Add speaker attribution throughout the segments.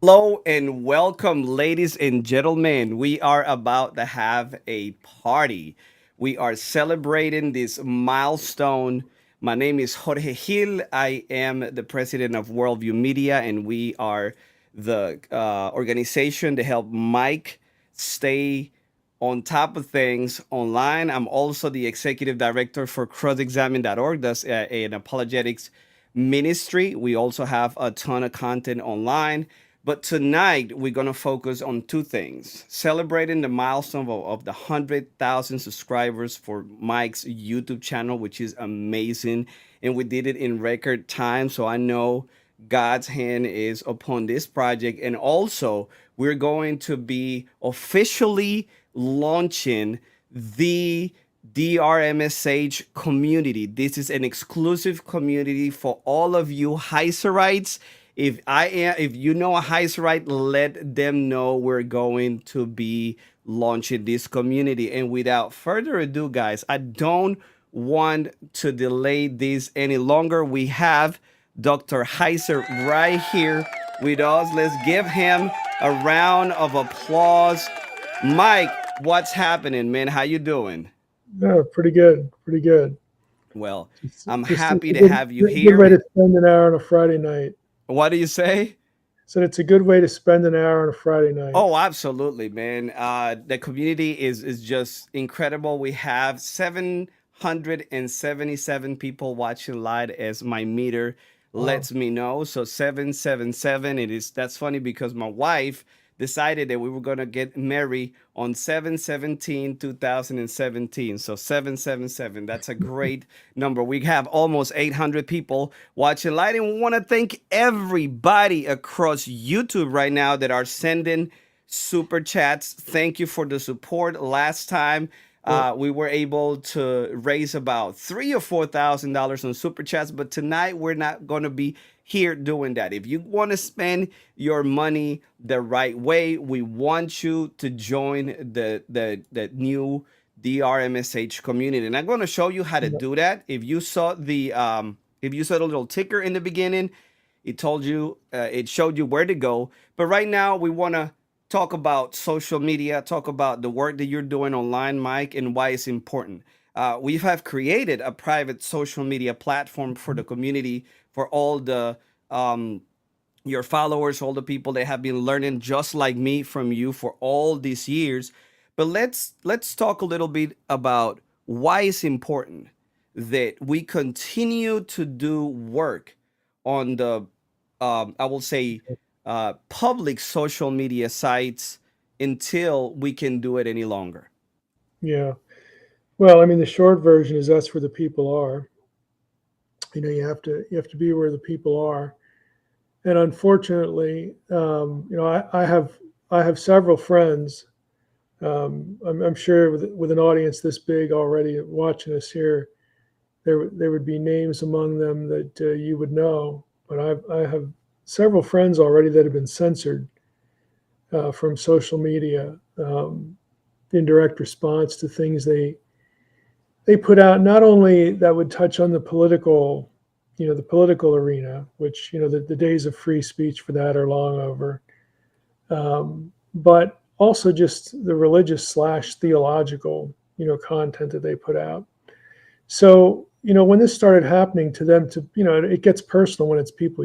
Speaker 1: Hello and welcome, ladies and gentlemen. We are about to have a party. We are celebrating this milestone. My name is Jorge Gil. I am the president of Worldview Media, and we are the organization to help Mike stay on top of things online. I'm also the executive director for crossexamine.org. That's an apologetics ministry. We also have a ton of content online. But tonight, we're going to focus on two things: celebrating the milestone of the 100,000 subscribers for Mike's YouTube channel, which is amazing. And we did it in record time. So I know God's hand is upon this project. And also, we're going to be officially launching the drmsh community. This is an exclusive community for all of you Heiserites. If you know a Heiserite, let them know we're going to be launching this community. And without further ado, guys, I don't want to delay this any longer. We have Dr. Heiser right here with us. Let's give him a round of applause. Mike, what's happening, man? How you doing?
Speaker 2: Yeah, pretty good, pretty good.
Speaker 1: Well,
Speaker 2: Just,
Speaker 1: I'm
Speaker 2: just
Speaker 1: happy
Speaker 2: a
Speaker 1: to
Speaker 2: good,
Speaker 1: have you
Speaker 2: good way
Speaker 1: here.
Speaker 2: to spend an hour on a Friday night.
Speaker 1: What do you say?
Speaker 2: So it's a good way to spend an hour on a Friday night.
Speaker 1: Oh, absolutely, man. The community is just incredible. We have 777 people watching live, as my meter
Speaker 2: Wow.
Speaker 1: lets me know. So 777. It is That's funny because my wife decided that we were gonna get married on 7/17/2017. So 777. That's a great number. We have almost 800 people watching live, and we want to thank everybody across YouTube right now that are sending super chats. Thank you for the support. Last time
Speaker 2: Yeah.
Speaker 1: we were able to raise about $3,000 or $4,000 on super chats, but tonight we're not going to be here doing that. If you want to spend your money the right way, we want you to join the new DRMSH community, and I'm going to show you how to
Speaker 2: Yeah.
Speaker 1: do that. If you saw the If you saw the little ticker in the beginning, it told you, it showed you where to go. But right now, we want to talk about social media, talk about the work that you're doing online, Mike, and why it's important. We have created a private social media platform for the community, for all the your followers, all the people that have been learning just like me from you for all these years. But let's talk a little bit about why it's important that we continue to do work on the I will say public social media sites until we can do it any longer.
Speaker 2: Yeah. Well, I mean, the short version is that's where the people are. You have to be where the people are. And unfortunately, I have several friends. I'm sure with an audience this big already watching us here, there would be names among them that you would know. But I have several friends already that have been censored from social media in direct response to things they put out. Not only that would touch on the political arena, which the days of free speech for that are long over, but also just the religious slash theological content that they put out. So, when this started happening to them, it gets personal when it's people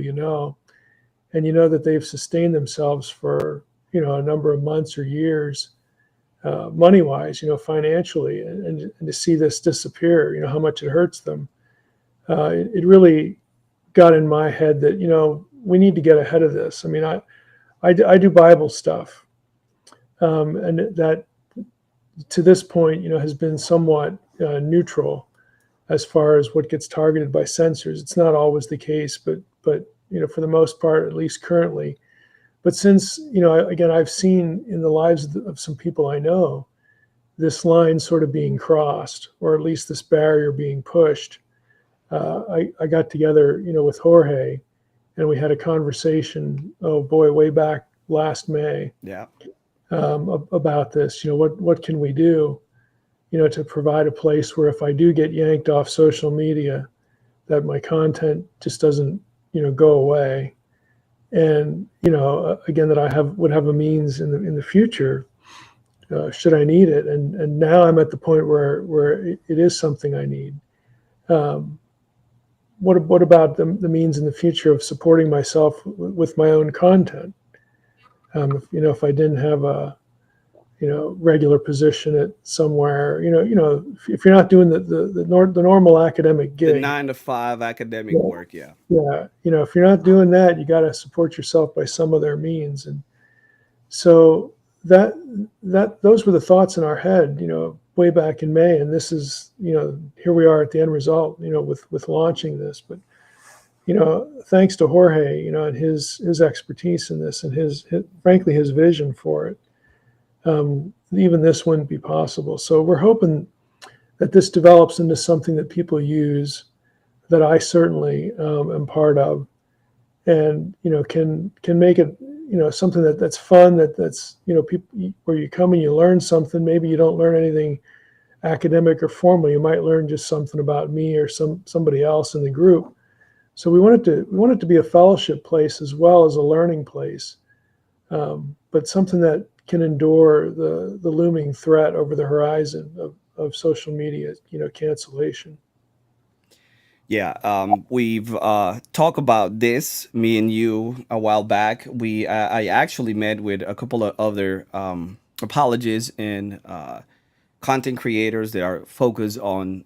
Speaker 2: and you know that they've sustained themselves for, a number of months or years, money wise, financially, and to see this disappear, how much it hurts them. It really got in my head that, we need to get ahead of this. I mean, I do Bible stuff, and that to this point, has been somewhat neutral as far as what gets targeted by censors. It's not always the case, but for the most part, at least currently. But since again, I've seen in the lives of some people I know this line sort of being crossed, or at least this barrier being pushed. I got together, with Jorge, and we had a conversation. Oh boy, way back last May.
Speaker 1: Yeah.
Speaker 2: About this. What can we do? To provide a place where if I do get yanked off social media, that my content just doesn't, go away. And, again, that would have a means in the future, should I need it. And now I'm at the point where it is something I need. Um, what about the means in the future of supporting myself with my own content? If I didn't have a regular position at somewhere, if you're not doing the normal academic
Speaker 1: The
Speaker 2: gig,
Speaker 1: 9 to 5 academic
Speaker 2: yeah,
Speaker 1: work, yeah.
Speaker 2: yeah, if you're not doing that, you got to support yourself by some other means. And so those were the thoughts in our head, way back in May. And this is, here we are at the end result, with launching this. But thanks to Jorge, and his expertise in this, and his frankly his vision for it. Even this wouldn't be possible. So we're hoping that this develops into something that people use, that I certainly am part of, and can make it something that's fun, that's people, where you come and you learn something. Maybe you don't learn anything academic or formal. You might learn just something about me or somebody else in the group. So we want it to be a fellowship place as well as a learning place, but something that can endure the looming threat over the horizon of social media, cancellation.
Speaker 1: Yeah, we've talked about this, me and you, a while back. I actually met with a couple of other apologists and content creators that are focused on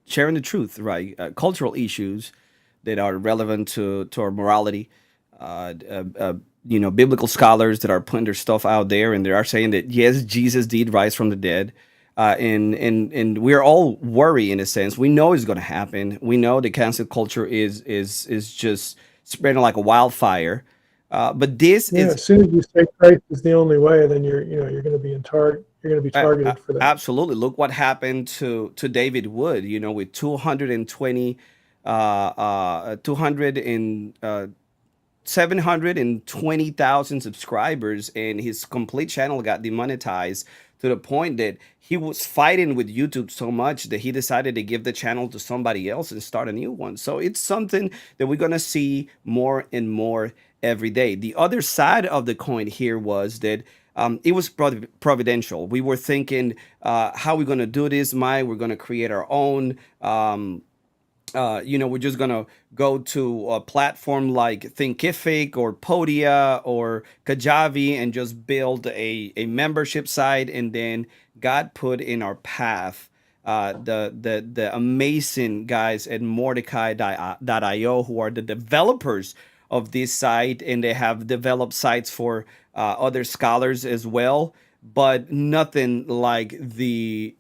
Speaker 1: sharing the truth, right? Cultural issues that are relevant to our morality. Uh, uh, uh, Biblical scholars that are putting their stuff out there, and they are saying that yes, Jesus did rise from the dead. And we're all worried in a sense. We know it's going to happen. We know the cancel culture is just spreading like a wildfire. But this
Speaker 2: Yeah,
Speaker 1: is
Speaker 2: as soon as you say Christ is the only way, then you're going to be you're going to be targeted for that.
Speaker 1: absolutely, look what happened to David Wood. With 220, 200 and 720,000 subscribers, and his complete channel got demonetized to the point that he was fighting with YouTube so much that he decided to give the channel to somebody else and start a new one. So it's something that we're gonna see more and more every day. The other side of the coin here was that it was providential. We were thinking, how are we going to do this, Mike? We're going to create our own. We're just gonna go to a platform like Thinkific or Podia or Kajabi and just build a membership site. And then God put in our path the amazing guys at Mordecai.io who are the developers of this site, and they have developed sites for other scholars as well, but nothing like the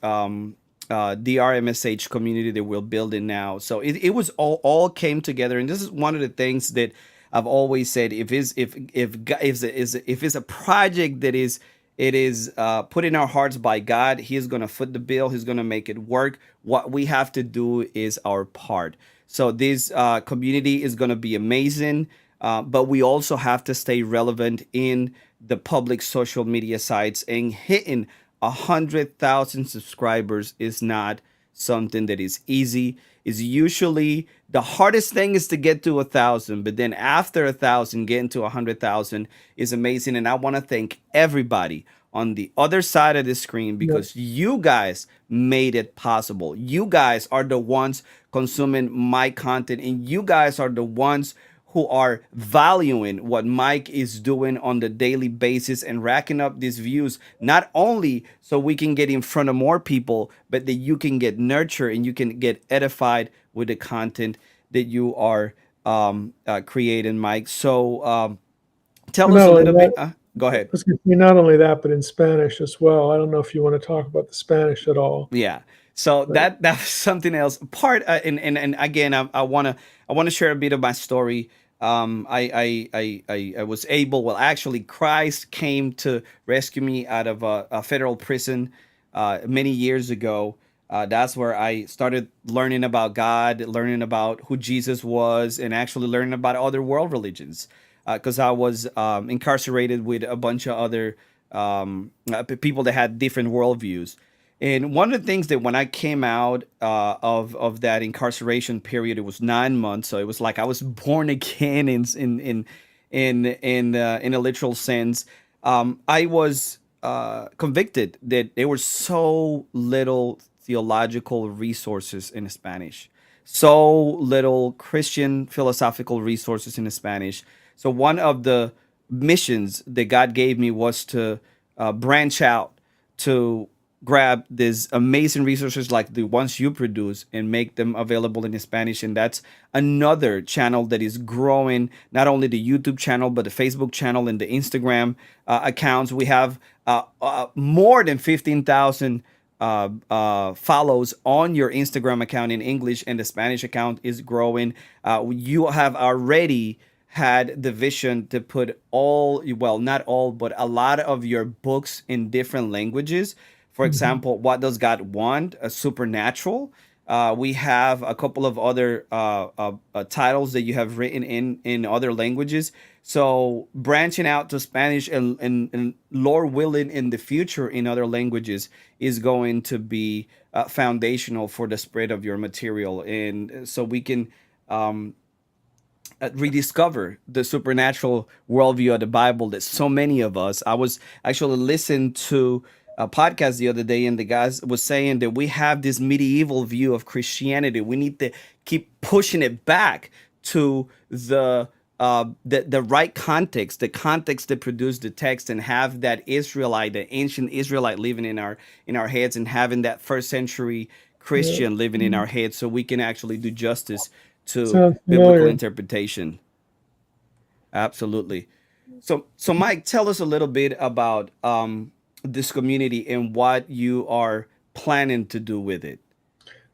Speaker 1: RMSH community that we're building now. So it was all came together, and this is one of the things that I've always said. If it's a project that is it is put in our hearts by God, He's gonna foot the bill. He's gonna make it work. What we have to do is our part. So this community is gonna be amazing, but we also have to stay relevant in the public social media sites, and hitting 100,000 subscribers is not something that is easy. Is usually the hardest thing is to get to 1,000, but then after 1,000, getting to 100,000 is amazing. And I want to thank everybody on the other side of the screen,
Speaker 2: Yeah.
Speaker 1: because you guys made it possible. You guys are the ones consuming my content, and you guys are the ones who are valuing what Mike is doing on the daily basis and racking up these views, not only so we can get in front of more people, but that you can get nurtured and you can get edified with the content that you are creating, Mike. So tell
Speaker 2: But
Speaker 1: us
Speaker 2: not
Speaker 1: a
Speaker 2: only
Speaker 1: little bit.
Speaker 2: that,
Speaker 1: Go ahead.
Speaker 2: not only that, but in Spanish as well. I don't know if you want to talk about the Spanish at all,
Speaker 1: Yeah. So
Speaker 2: but
Speaker 1: that's something else. Part and again, I wanna share a bit of my story. I was able. Well, actually, Christ came to rescue me out of a federal prison many years ago. That's where I started learning about God, learning about who Jesus was, and actually learning about other world religions. Because I was incarcerated with a bunch of other people that had different worldviews. And one of the things that when I came out of that incarceration period, it was 9 months, so it was like I was born again in a literal sense. I was convicted that there were so little theological resources in Spanish, so little Christian philosophical resources in Spanish. So one of the missions that God gave me was to branch out to grab these amazing resources like the ones you produce and make them available in Spanish. And that's another channel that is growing, not only the YouTube channel, but the Facebook channel and the Instagram accounts. We have more than 15,000 follows on your Instagram account in English, and the Spanish account is growing. You have already had the vision to put all, well, not all, but a lot of your books in different languages. For
Speaker 2: mhm.
Speaker 1: example, What Does God Want? A Supernatural. We have a couple of other titles that you have written in other languages. So branching out to Spanish and Lord willing in the future in other languages is going to be foundational for the spread of your material, and so we can um, rediscover the supernatural worldview of the Bible that so many of us. I was actually listening to a podcast the other day, and the guys was saying that we have this medieval view of Christianity. We need to keep pushing it back to the right context, the context that produced the text, and have that Israelite, the ancient Israelite, living in our heads, and having that first century
Speaker 2: Yeah.
Speaker 1: Christian living in our heads, so we can actually do justice to
Speaker 2: Sounds
Speaker 1: biblical
Speaker 2: familiar.
Speaker 1: interpretation. Absolutely. So Mike, tell us a little bit about this community and what you are planning to do with it.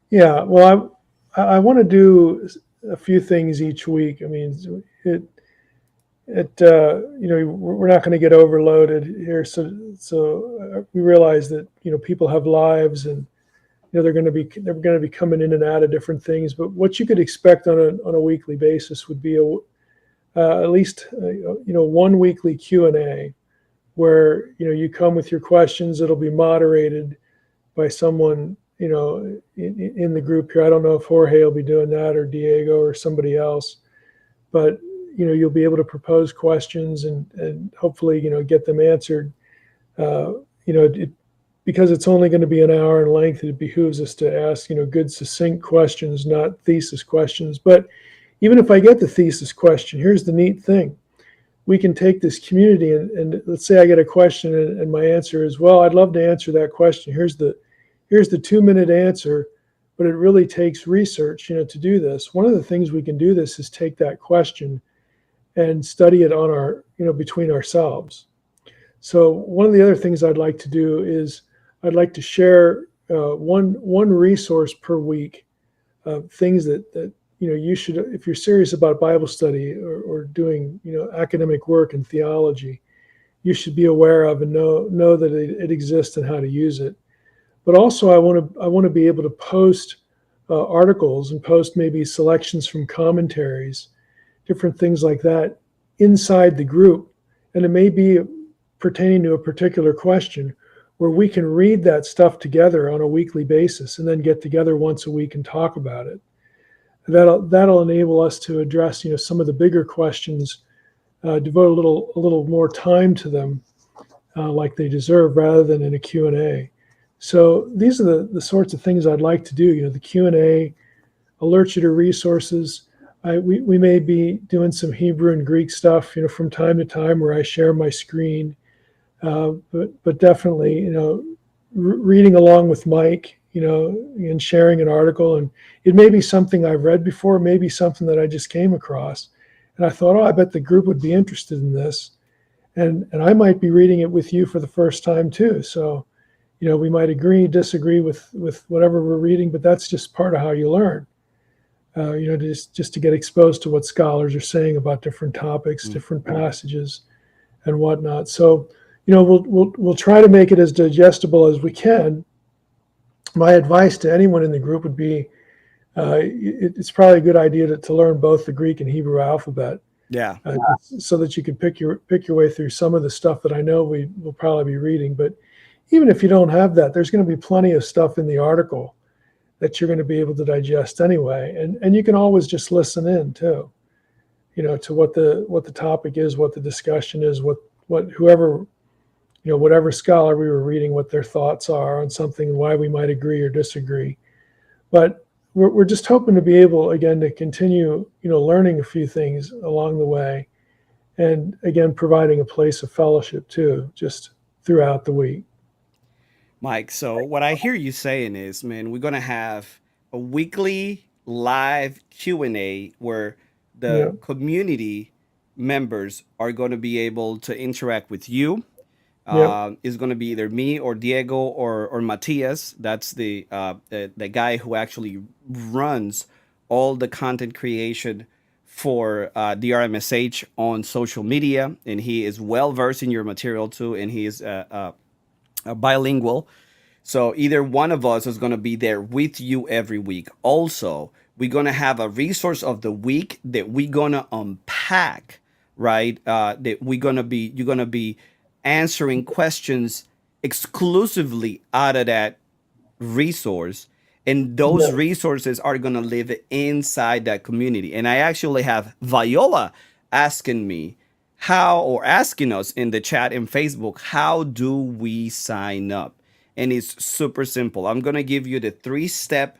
Speaker 2: Yeah. Well, I want to do a few things each week. I mean, we're not going to get overloaded here. So we realize that people have lives, and they're going to be coming in and out of different things. But what you could expect on a weekly basis would be at least one weekly Q&A where you come with your questions. It'll be moderated by someone in the group here. I don't know if Jorge will be doing that or Diego or somebody else, but you'll be able to propose questions and hopefully get them answered. Uh, because it's only going to be an hour in length, it behooves us to ask good succinct questions, not thesis questions. But even if I get the thesis question, here's the neat thing: we can take this community and let's say I get a question and my answer is, well, I'd love to answer that question. Here's the 2-minute answer, but it really takes research, to do this. One of the things we can do this is take that question and study it on our, between ourselves. So one of the other things I'd like to do is I'd like to share one resource per week of things that you should, if you're serious about Bible study or doing academic work in theology, you should be aware of and know that it exists and how to use it. But also, I want to be able to post articles and post maybe selections from commentaries, different things like that inside the group, and it may be pertaining to a particular question where we can read that stuff together on a weekly basis and then get together once a week and talk about it. That'll enable us to address some of the bigger questions, devote a little more time to them, like they deserve, rather than in a Q&A. So these are the sorts of things I'd like to do. The Q&A, alert you to resources. We may be doing some Hebrew and Greek stuff, from time to time, where I share my screen. But definitely, reading along with Mike, and sharing an article. And it may be something I've read before, maybe something that I just came across. And I thought, oh, I bet the group would be interested in this. And I might be reading it with you for the first time too. So, we might agree, disagree with whatever we're reading, but that's just part of how you learn. Just to get exposed to what scholars are saying about different topics, different passages, and whatnot. So, we'll try to make it as digestible as we can. My advice to anyone in the group would be, it's probably a good idea to learn both the Greek and Hebrew alphabet.
Speaker 1: Yeah.
Speaker 2: So that you can pick your way through some of the stuff that I know we will probably be reading. But even if you don't have that, there's going to be plenty of stuff in the article that you're going to be able to digest anyway. And you can always just listen in too, to what the topic is, what the discussion is, what whoever, whatever scholar we were reading, what their thoughts are on something and why we might agree or disagree. But we're just hoping to be able, again, to continue, learning a few things along the way. And again, providing a place of fellowship too, just throughout the week.
Speaker 1: Mike, so what I hear you saying is, man, we're gonna have a weekly live Q&A where
Speaker 2: Yeah.
Speaker 1: the community members are going to be able to interact with you.
Speaker 2: Yep.
Speaker 1: Is going to be either me or Diego or Matias. That's the guy who actually runs all the content creation for DRMSH on social media, and he is well versed in your material too, and he is bilingual. So either one of us is going to be there with you every week. Also, we're going to have a resource of the week that we're going to unpack, right? That you're going to be answering questions exclusively out of that resource. And those
Speaker 2: Yeah.
Speaker 1: resources are going to live inside that community. And I actually have Viola asking me or asking us in the chat in Facebook, how do we sign up? And it's super simple. I'm going to give you the 3-step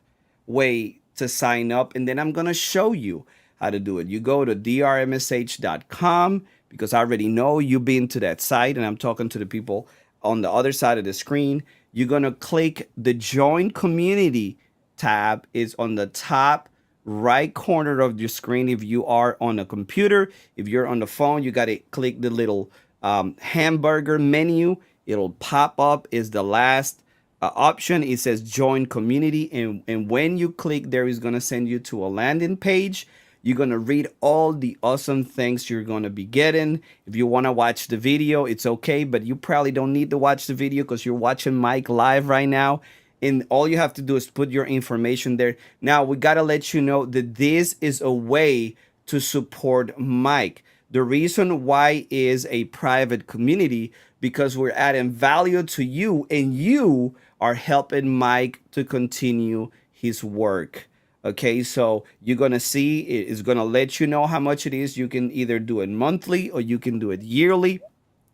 Speaker 1: way to sign up, and then I'm going to show you how to do it. You go to drmsh.com because I already know you've been to that site, and I'm talking to the people on the other side of the screen. You're going to click the Join Community tab. Is on the top right corner of your screen if you are on a computer. If you're on the phone, you got to click the little hamburger menu. It'll pop up. Is the last option. It says Join Community, and when you click there, is going to send you to a landing page. You're going to read all the awesome things you're going to be getting. If you want to watch the video, it's okay, but you probably don't need to watch the video because you're watching Mike live right now. And all you have to do is put your information there. Now, we got to let you know that this is a way to support Mike. The reason why is a private community because we're adding value to you and you are helping Mike to continue his work. Okay, so you're gonna see it's gonna let you know how much it is. You can either do it monthly or you can do it yearly,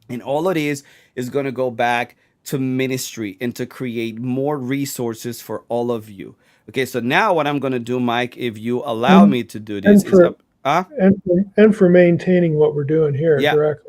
Speaker 1: and all it is going to go back to ministry and to create more resources for all of you. Okay, so now what I'm going to do, Mike, if you allow
Speaker 2: And
Speaker 1: me to do this,
Speaker 2: and
Speaker 1: is
Speaker 2: for and for maintaining what we're doing here,
Speaker 1: yeah,
Speaker 2: correct?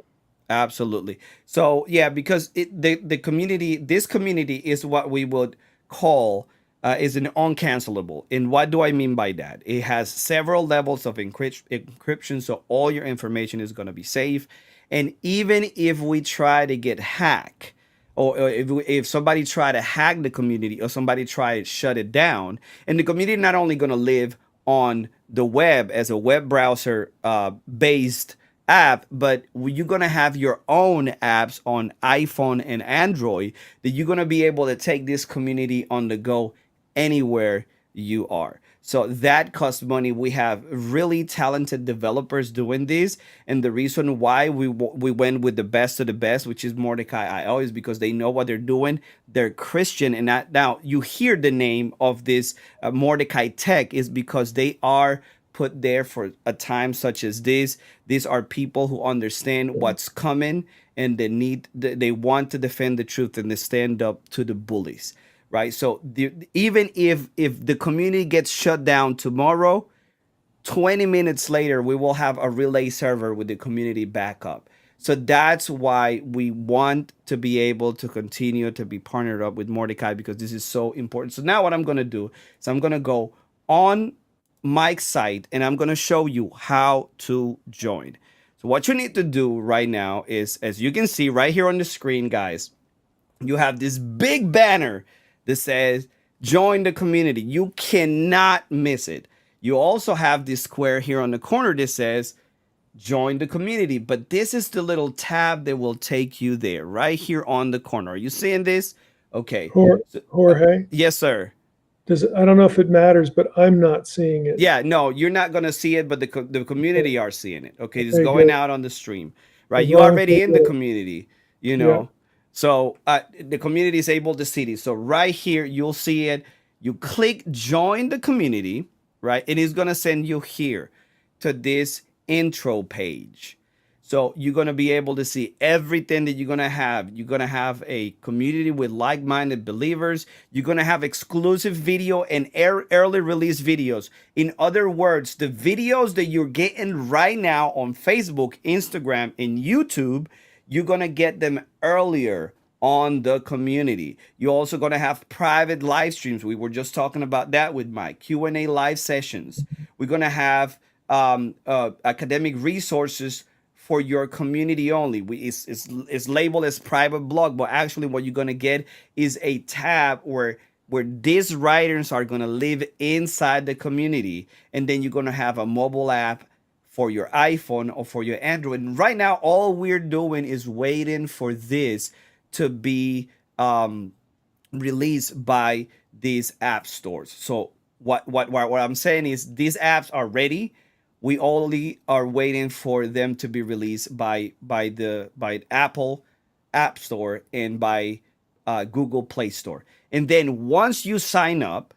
Speaker 1: absolutely. So yeah, because the community, this community is what we would call is an uncancelable. And what do I mean by that? It has several levels of encryption, so all your information is going to be safe. And even if we try to get hacked, or if somebody try to hack the community or somebody try to shut it down, and the community not only going to live on the web as a web browser based app, but you're gonna have your own apps on iPhone and Android that you're gonna be able to take this community on the go anywhere you are. So that costs money. We have really talented developers doing this, and the reason why we went with the best of the best, which is Mordecai IO, is because they know what they're doing. They're Christian, and that, now you hear the name of this Mordecai Tech is because they are put there for a time such as this. These are people who understand what's coming and they want to defend the truth and they stand up to the bullies, right? So even if the community gets shut down tomorrow, 20 minutes later we will have a relay server with the community backup. So that's why we want to be able to continue to be partnered up with Mordecai, because this is so important. So now what I'm going to do is I'm going to go on Mike's site and I'm going to show you how to join. So what you need to do right now is, as you can see right here on the screen, guys, you have this big banner that says join the community. You cannot miss it. You also have this square here on the corner that says join the community, but this is the little tab that will take you there right here on the corner. Are you seeing this? Okay. So,
Speaker 2: Jorge,
Speaker 1: yes, sir.
Speaker 2: does I don't know if it matters, but I'm not seeing it.
Speaker 1: Yeah, no, you're not gonna see it, but the
Speaker 2: Okay,
Speaker 1: community are seeing it. Okay, it's
Speaker 2: okay,
Speaker 1: going
Speaker 2: good.
Speaker 1: out on the stream, right?
Speaker 2: As
Speaker 1: You
Speaker 2: long as I
Speaker 1: already in the
Speaker 2: get it.
Speaker 1: community, you
Speaker 2: Yeah.
Speaker 1: know. So the community is able to see this. So right here, you'll see it. You click join the community, right? It is gonna send you here to this intro page. So you're gonna be able to see everything that you're gonna have. You're gonna have a community with like-minded believers. You're gonna have exclusive video and early release videos. In other words, the videos that you're getting right now on Facebook, Instagram, and YouTube, you're gonna get them earlier on the community. You're also going to have private live streams. We were just talking about that with Mike. Q&A live sessions. We're going to have academic resources for your community only. It's labeled as private blog, but actually what you're going to get is a tab where these writers are going to live inside the community, and then you're going to have a mobile app for your iPhone or for your Android. And right now, all we're doing is waiting for this to be released by these app stores. So what I'm saying is these apps are ready. We only are waiting for them to be released by Apple App Store and by Google Play Store. And then once you sign up,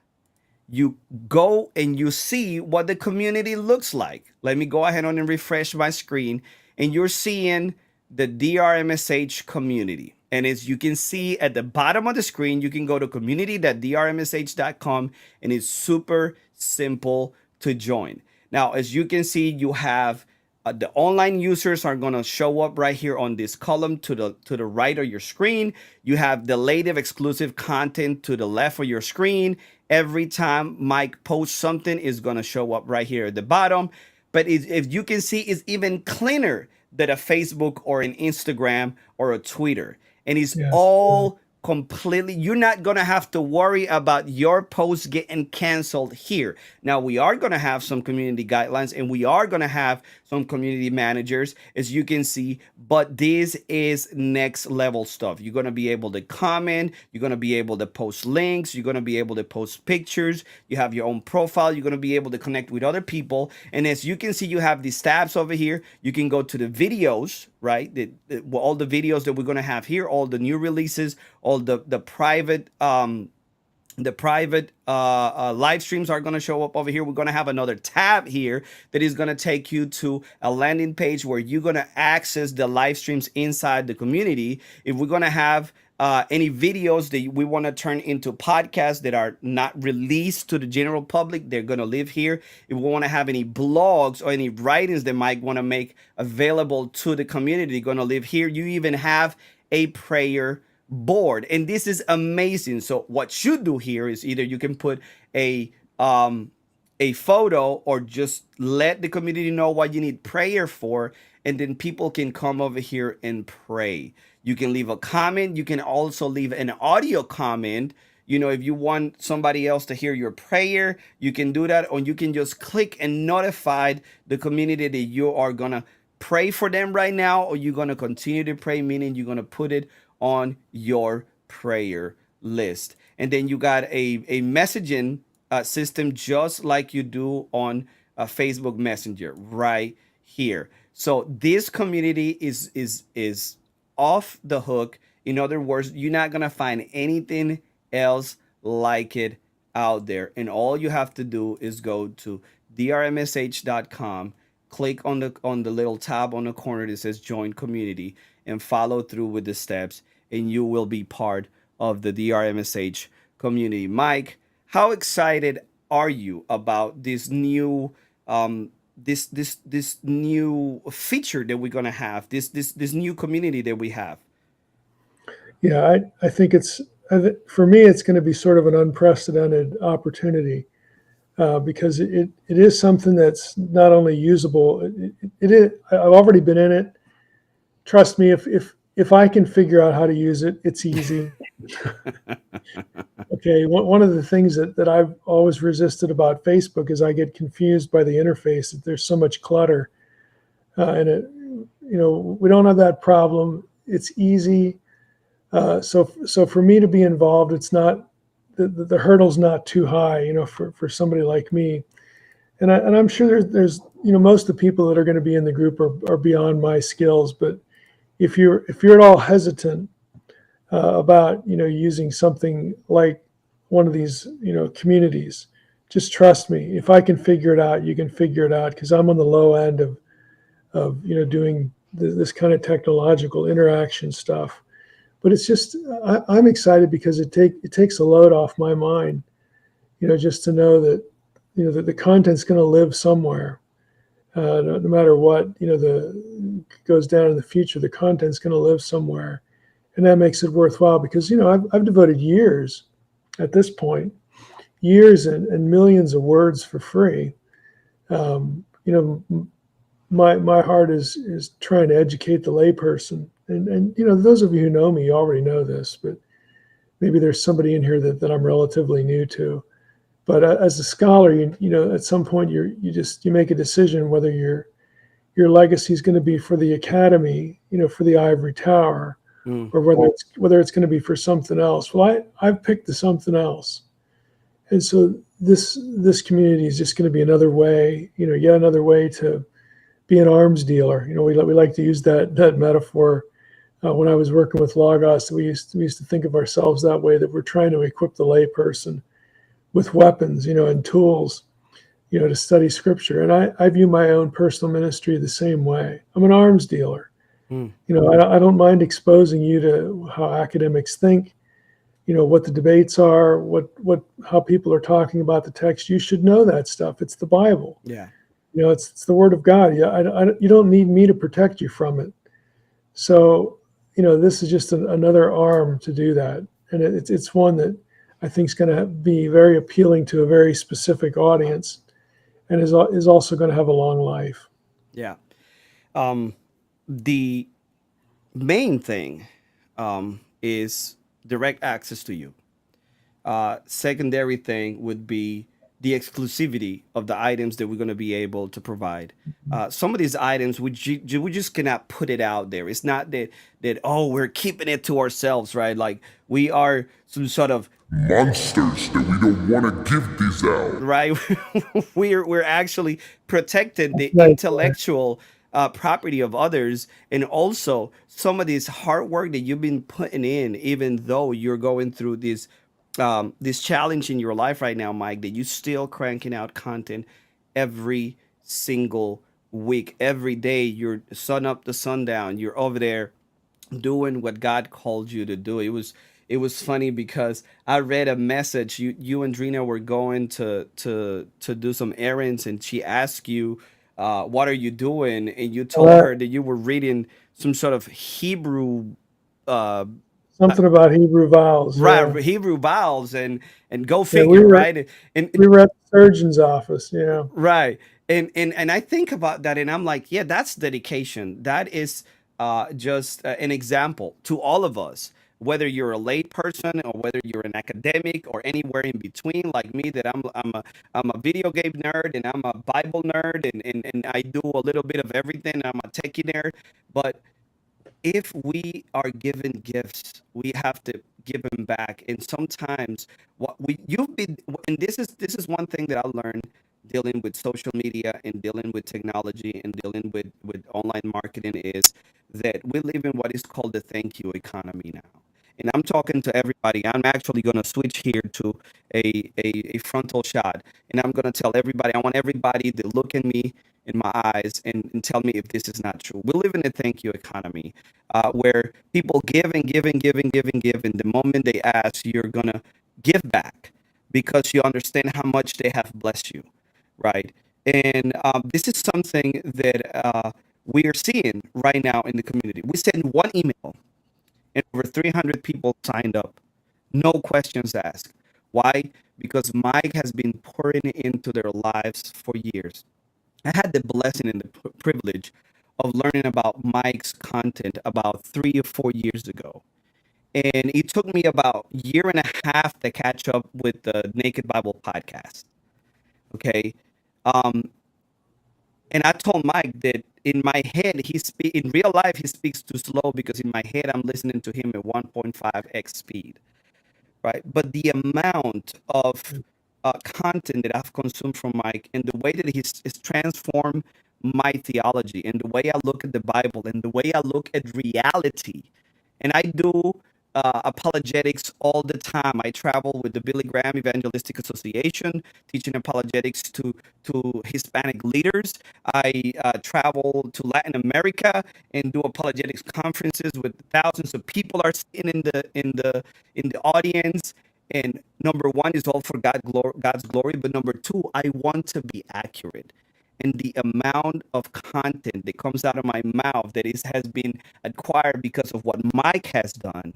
Speaker 1: you go and you see what the community looks like. Let me go ahead and refresh my screen, and you're seeing the drmsh community. And as you can see at the bottom of the screen, you can go to community.drmsh.com, and it's super simple to join. Now, as you can see, you have the online users are going to show up right here on this column to the right of your screen. You have the native exclusive content to the left of your screen. Every time Mike posts something, is going to show up right here at the bottom. But if you can see, it's even cleaner than a Facebook or an Instagram or a Twitter, and it's
Speaker 2: Yes.
Speaker 1: all completely, you're not going to have to worry about your post getting canceled here. Now, we are going to have some community guidelines, and we are going to have some community managers, as you can see, but this is next level stuff. You're going to be able to comment, you're going to be able to post links, you're going to be able to post pictures, you have your own profile, you're going to be able to connect with other people. And as you can see, you have these tabs over here. You can go to the videos, right? All the videos that we're going to have here, all the new releases, all the private live streams are going to show up over here. We're going to have another tab here that is going to take you to a landing page where you're going to access the live streams inside the community. If we're going to have any videos that we want to turn into podcasts that are not released to the general public, they're going to live here. If we want to have any blogs or any writings that might want to make available to the community, they're going to live here. You even have a prayer board, and this is amazing. So what you do here is either you can put a um a photo, or just let the community know what you need prayer for, and then people can come over here and pray. You can leave a comment, you can also leave an audio comment. If you want somebody else to hear your prayer, you can do that, or you can just click and notify the community that you are gonna pray for them right now, or you're gonna continue to pray, meaning you're gonna put it on your prayer list. And then you got a messaging system, just like you do on Facebook Messenger right here. So this community is off the hook. In other words, you're not gonna find anything else like it out there. And all you have to do is go to drmsh.com, click on the little tab on the corner that says join community, and follow through with the steps, and you will be part of the DRMSH community. Mike, how excited are you about this new this new feature that we're gonna have, this new community that we have?
Speaker 2: Yeah, I think for me, it's going to be sort of an unprecedented opportunity because it is something that's not only usable. It is. I've already been in it. Trust me, if I can figure out how to use it, it's easy. Okay, one of the things that I've always resisted about Facebook is I get confused by the interface. That there's so much clutter, and we don't have that problem. It's easy. So for me to be involved, it's not the hurdle's not too high, for somebody like me. And I'm sure there's most of the people that are going to be in the group are beyond my skills. But if you're at all hesitant about using something like one of these communities, just trust me. If I can figure it out, you can figure it out, because I'm on the low end of doing this kind of technological interaction stuff. But it's just I'm excited because it takes a load off my mind, just to know that that the content's going to live somewhere, no matter what the goes down in the future. The content's going to live somewhere, and that makes it worthwhile because I've devoted years at this point, years and millions of words for free. My heart is trying to educate the layperson. And those of you who know me, you already know this, but maybe there's somebody in here that I'm relatively new to. But as a scholar, at some point you make a decision whether your legacy is going to be for the academy, for the ivory tower, or whether it's going to be for something else. Well, I've picked the something else, and so this community is just going to be another way, yet another way to be an arms dealer. We like to use that metaphor. When I was working with Logos, we used to think of ourselves that way, that we're trying to equip the layperson with weapons, and tools, to study scripture. And I view my own personal ministry the same way. I'm an arms dealer. I don't mind exposing you to how academics think, what the debates are, how people are talking about the text. You should know that stuff. It's the Bible.
Speaker 1: Yeah.
Speaker 2: It's the Word of God. You don't need me to protect you from it. So, this is just another arm to do that, and it's one that I think is going to be very appealing to a very specific audience, and is also going to have a long life.
Speaker 1: Yeah. The main thing is direct access to you. Secondary thing would be the exclusivity of the items that we're going to be able to provide. Some of these items we just cannot put it out there. It's not that oh we're keeping it to ourselves, right? Like we are some sort of
Speaker 3: Monsters that we don't want to give these out.
Speaker 1: right. We're actually protecting the
Speaker 2: Right.
Speaker 1: intellectual property of others, and also some of this hard work that you've been putting in, even though you're going through this challenge in your life right now, Mike, that you still cranking out content every single week, every day. You're sun up to sundown. You're over there doing what God called you to do. It was funny because I read a message. You and Drina were going to do some errands, and she asked you, "What are you doing?" And you told
Speaker 2: Right.
Speaker 1: her that you were reading some sort of Hebrew, uh,
Speaker 2: Something about Hebrew vowels.
Speaker 1: right,
Speaker 2: Yeah.
Speaker 1: Hebrew vowels, and go
Speaker 2: Yeah.
Speaker 1: figure, right? And
Speaker 2: We were at the surgeon's office. Yeah.
Speaker 1: right. And I think about that and I'm like, yeah, that's dedication. That is just an example to all of us, whether you're a lay person or whether you're an academic or anywhere in between like me, that I'm a video game nerd and I'm a Bible nerd, and I do a little bit of everything. I'm a techie nerd, but if we are given gifts, we have to give them back. And sometimes what we you've been and this is one thing that I learned dealing with social media and dealing with technology and dealing with online marketing is that we live in what is called the thank you economy now. And I'm talking to everybody. I'm actually going to switch here to a frontal shot. And I'm going to tell everybody, I want everybody to look at me in my eyes and tell me if this is not true. We live in a thank you economy where people give and give and give and give and give. And the moment they ask, you're going to give back because you understand how much they have blessed you, right? And this is something that we are seeing right now in the community. We send one email and over 300 people signed up. No questions asked. Why? Because Mike has been pouring into their lives for years. I had the blessing and the privilege of learning about Mike's content about 3 or 4 years ago. And it took me about a year and a half to catch up with the Naked Bible podcast. Okay. Um, and I told Mike that in my head, in real life, he speaks too slow because in my head, I'm listening to him at 1.5x speed, right? But the amount of content that I've consumed from Mike and the way that he's transformed my theology and the way I look at the Bible and the way I look at reality. And I do apologetics all the time. I travel with the Billy Graham Evangelistic Association, teaching apologetics to Hispanic leaders. I travel to Latin America and do apologetics conferences with thousands of people are sitting in the audience. And number one is all for God's glory, but number two, I want to be accurate. And the amount of content that comes out of my mouth that has been acquired because of what Mike has done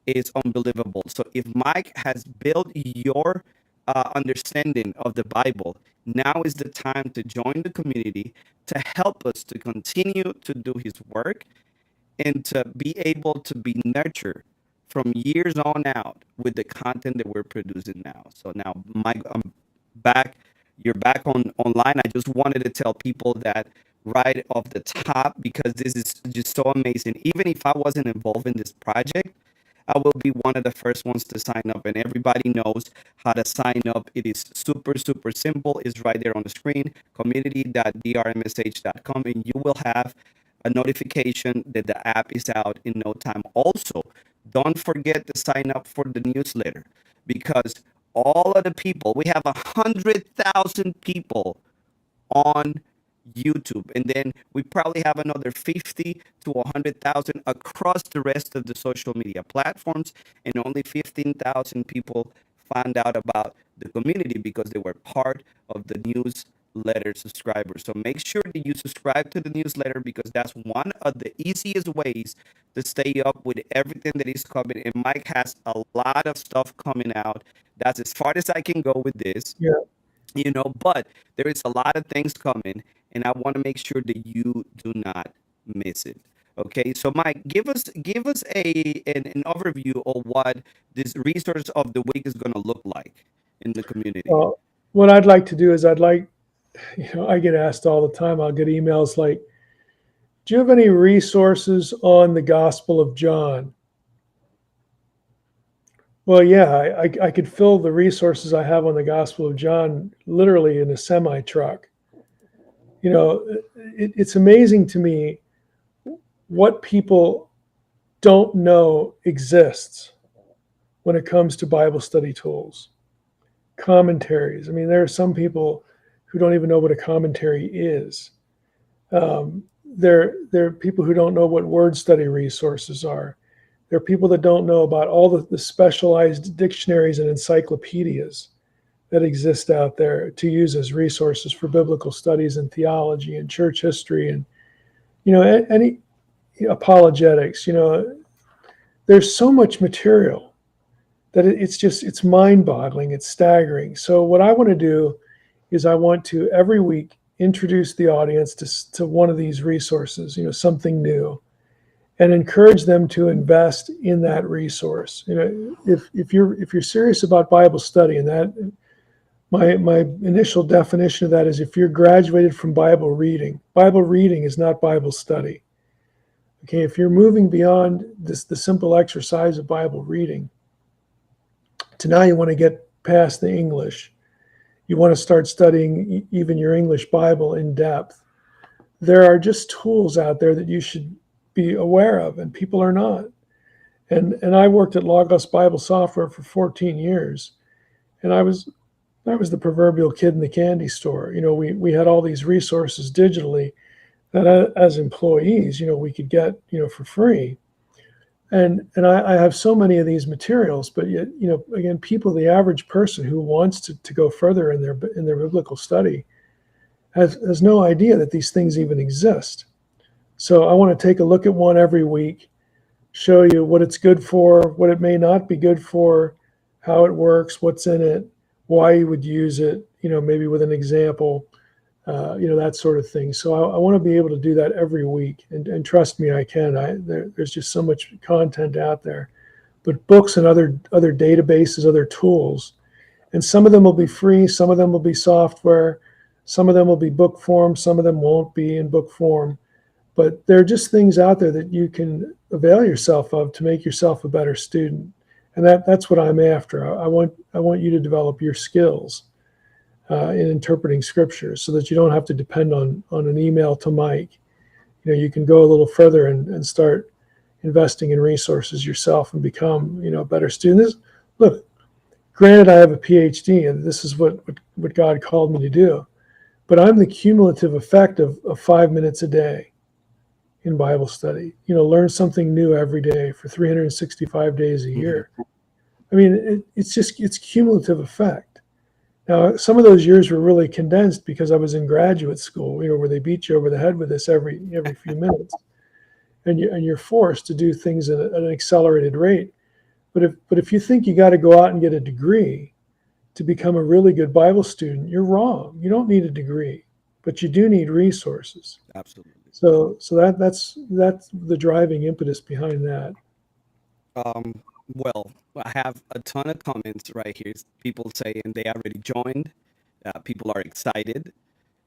Speaker 1: is unbelievable. So if Mike has built your understanding of the Bible, now is the time to join the community to help us to continue to do his work and to be able to be nurtured from years on out with the content that we're producing now. So now, Mike, I'm back. You're back on online. I just wanted to tell people that right off the top because this is just so amazing. Even if I wasn't involved in this project, I will be one of the first ones to sign up, and everybody knows how to sign up. It is super, super simple. It's right there on the screen, community.drmsh.com, and you will have a notification that the app is out in no time. Also, don't forget to sign up for the newsletter because all of the people, we have 100,000 people on YouTube, and then we probably have another 50 to 100,000 across the rest of the social media platforms, and only 15,000 people found out about the community because they were part of the newsletter subscribers. So make sure that you subscribe to the newsletter because that's one of the easiest ways to stay up with everything that is coming. And Mike has a lot of stuff coming out. That's as far as I can go with this,
Speaker 2: Yeah.
Speaker 1: but there is a lot of things coming, and I want to make sure that you do not miss it. Okay, so Mike, give us an overview of what this resource of the week is going to look like in the community.
Speaker 2: What I'd like to do is I get asked all the time. I'll get emails like, "Do you have any resources on the Gospel of John?" Well, yeah, I could fill the resources I have on the Gospel of John literally in a semi truck. It's amazing to me what people don't know exists when it comes to Bible study tools, commentaries. I mean, there are some people who don't even know what a commentary is. There are people who don't know what word study resources are. There are people that don't know about all the specialized dictionaries and encyclopedias that exist out there to use as resources for biblical studies and theology and church history and any apologetics. There's so much material that it's mind-boggling, it's staggering. So what I want to do is I want to every week introduce the audience to one of these resources, something new, and encourage them to invest in that resource. If you're serious about Bible study, and that my initial definition of that is if you're graduated from Bible reading. Bible reading is not Bible study. Okay, if you're moving beyond the simple exercise of Bible reading to now you want to get past the English, you want to start studying even your English Bible in depth, there are just tools out there that you should be aware of, and people are not. And I worked at Logos Bible Software for 14 years, and I was the proverbial kid in the candy store. We had all these resources digitally that as employees, we could get, for free. And I have so many of these materials, but yet, again, people, the average person who wants to go further in their biblical study has no idea that these things even exist. So I want to take a look at one every week, show you what it's good for, what it may not be good for, how it works, what's in it, why you would use it, maybe with an example, that sort of thing. So I want to be able to do that every week. And trust me, I can. There's just so much content out there. But books and other databases, other tools, and some of them will be free, some of them will be software, some of them will be book form, some of them won't be in book form. But there are just things out there that you can avail yourself of to make yourself a better student. And that's what I'm after. I want you to develop your skills in interpreting scriptures so that you don't have to depend on an email to Mike. You can go a little further and start investing in resources yourself and become, a better student. Look, granted, I have a PhD and this is what God called me to do, but I'm the cumulative effect of 5 minutes a day in Bible study. Learn something new every day for 365 days a year. I mean, it's cumulative effect. Now, some of those years were really condensed because I was in graduate school, where they beat you over the head with this every few minutes, and you're forced to do things at an accelerated rate. But if you think you got to go out and get a degree to become a really good Bible student, you're wrong. You don't need a degree, but you do need resources.
Speaker 1: Absolutely.
Speaker 2: So that's the driving impetus behind that.
Speaker 1: Well, I have a ton of comments right here. People saying they already joined. People are excited.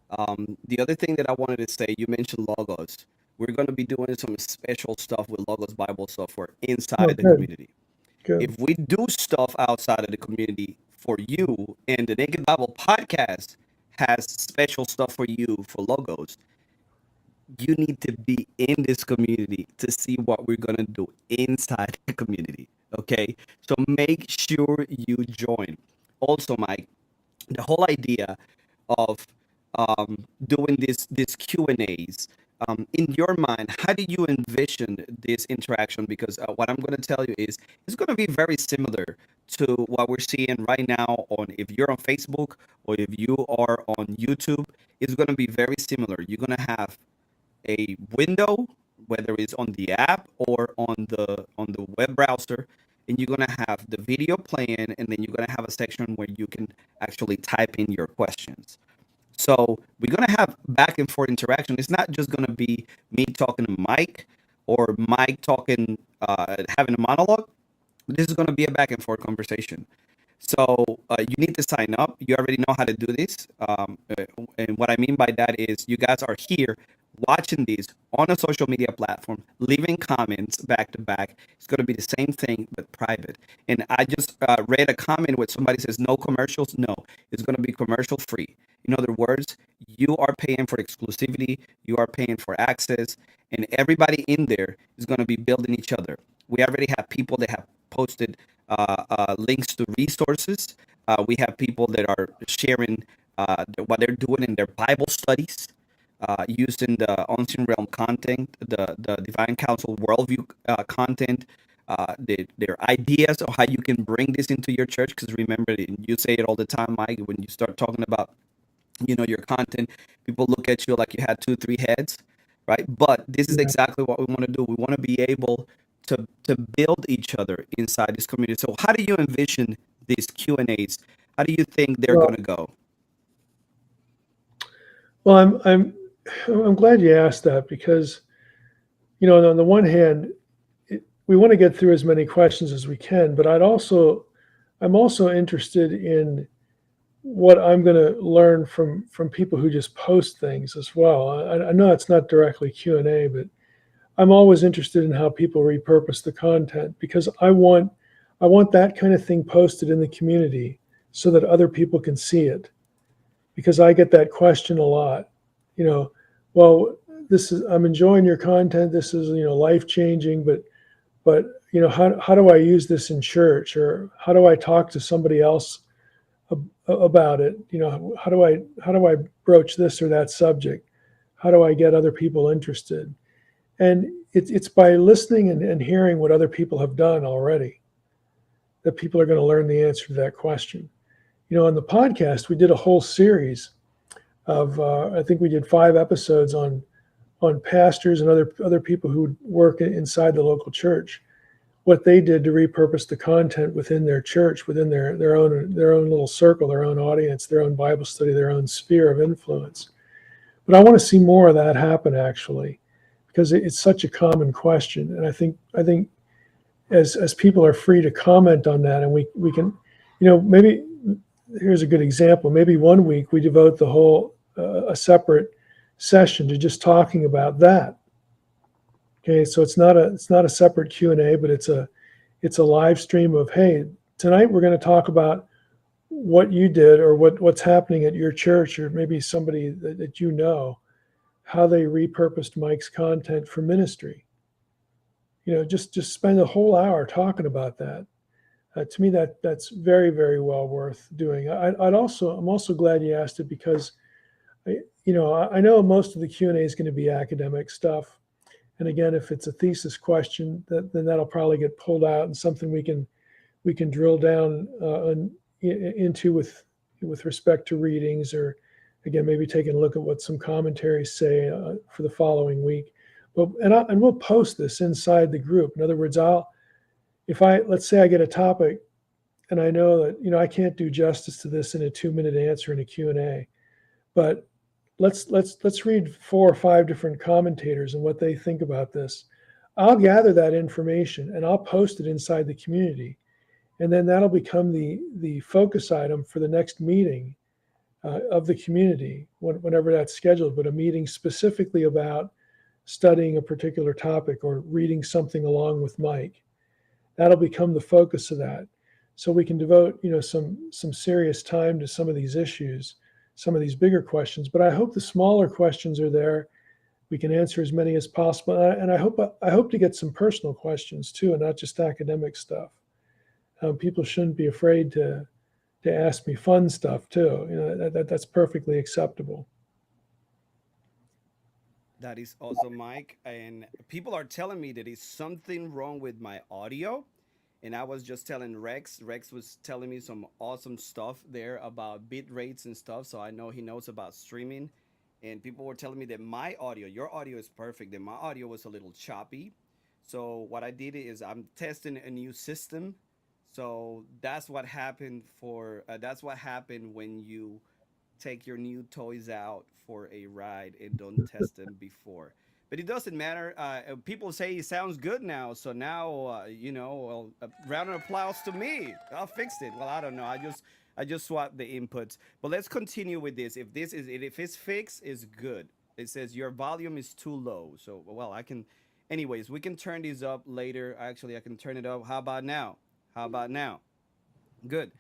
Speaker 1: The other thing that I wanted to say, you mentioned Logos. We're going to be doing some special stuff with Logos Bible Software inside
Speaker 2: Oh,
Speaker 1: of the
Speaker 2: good,
Speaker 1: community.
Speaker 2: good.
Speaker 1: If we do stuff outside of the community for you, and the Naked Bible podcast has special stuff for you for Logos, you need to be in this community to see what we're going to do inside the community. Okay, so make sure you join. Also, Mike, the whole idea of doing this Q&As, in your mind, how do you envision this interaction? Because what I'm going to tell you is it's going to be very similar to what we're seeing right now on, if you're on Facebook or if you are on YouTube. It's going to be very similar. You're going to have a window, whether it's on the app or on the web browser, and you're gonna have the video playing, and then you're gonna have a section where you can actually type in your questions. So we're gonna have back and forth interaction. It's not just gonna be me talking to Mike or Mike talking, having a monologue, this is going to be a back and forth conversation. So you need to sign up. You already know how to do this. And what I mean by that is you guys are here watching this on a social media platform, leaving comments back to back. It's going to be the same thing, but private. And I just read a comment where somebody says no commercials. No, it's going to be commercial free. In other words, you are paying for exclusivity, you are paying for access, and everybody in there is going to be building each other. We already have people that have posted links to resources. We have people that are sharing what they're doing in their Bible studies, using the Unseen Realm content, the Divine Council worldview content, their ideas of how you can bring this into your church. Because remember, you say it all the time, Mike, when you start talking about your content, people look at you like you had two three heads, right? But this is
Speaker 2: Yeah.
Speaker 1: exactly what we want to do. We want to be able to build each other inside this community. So how do you envision these Q&As? How do you think they're going
Speaker 2: Well,
Speaker 1: to go?
Speaker 2: well, I'm glad you asked that because on the one hand, we want to get through as many questions as we can, but I'm also interested in what I'm going to learn from people who just post things as well. I know it's not directly Q&A, but I'm always interested in how people repurpose the content because I want that kind of thing posted in the community so that other people can see it. Because I get that question a lot. You know, well, this is I'm enjoying your content. This is life changing, but how do I use this in church or how do I talk to somebody else about it? How do I broach this or that subject? How do I get other people interested? And it's by listening and hearing what other people have done already that people are going to learn the answer to that question. On the podcast, we did a whole series of I think we did 5 episodes on pastors and other people who work inside the local church, what they did to repurpose the content within their church, within their own little circle, their own audience, their own Bible study, their own sphere of influence. But I want to see more of that happen actually, because it's such a common question, and I think as people are free to comment on that, and we can, maybe here's a good example. Maybe one week we devote the whole a separate session to just talking about that. Okay, so it's not a separate Q&A, but it's a live stream of, hey, tonight we're going to talk about what you did or what's happening at your church or maybe somebody that how they repurposed Mike's content for ministry. Just spend a whole hour talking about that. To me, that's very, very well worth doing. I'm also glad you asked it because I know most of the Q&A is going to be academic stuff. And again, if it's a thesis question, then that'll probably get pulled out and something we can drill down into with respect to readings, or again maybe taking a look at what some commentaries say for the following week. But and we'll post this inside the group. In other words, if I let's say I get a topic and I know that I can't do justice to this in a 2-minute answer in a Q&A, but let's read 4 or 5 different commentators and what they think about this. I'll gather that information and I'll post it inside the community, and then that'll become the focus item for the next meeting of the community, whenever that's scheduled. But a meeting specifically about studying a particular topic or reading something along with Mike, that'll become the focus of that. So we can devote some serious time to some of these issues, some of these bigger questions. But I hope the smaller questions are there. We can answer as many as possible, and I hope to get some personal questions too, and not just academic stuff. People shouldn't be afraid to ask me fun stuff too. That's perfectly acceptable.
Speaker 1: That is also Mike. And people are telling me that is something wrong with my audio. And I was just telling Rex. Rex was telling me some awesome stuff there about bit rates and stuff. So I know he knows about streaming. And people were telling me that my audio, your audio is perfect, that my audio was a little choppy. So what I did is I'm testing a new system. So that's what happened when you take your new toys out for a ride and don't test them before. but it doesn't matter. People say it sounds good now, so now well, a round of applause to me. I fixed it. Well, I don't know. I just swapped the inputs. But let's continue with this. If it's fixed, it's good. It says your volume is too low. So well, I can. Anyways, we can turn these up later. Actually, I can turn it up. How about now? How about now? Good.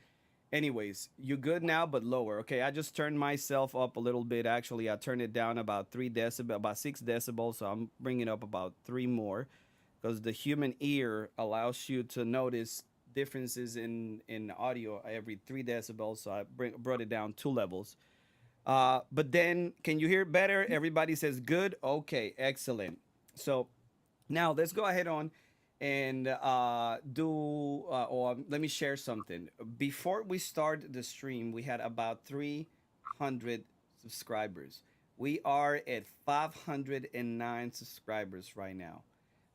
Speaker 1: Anyways, you good now, but lower. Okay, I just turned myself up a little bit. Actually, I turned it down about 3 decibel, about 6 decibels. So I'm bringing up about three more, because the human ear allows you to notice differences in audio every 3 decibels. So brought it down 2 levels. But then, can you hear it better? Everybody says good. Okay, excellent. So now let's go ahead on and or let me share something. Before we start the stream, we had about 300 subscribers. We are at 509 subscribers right now.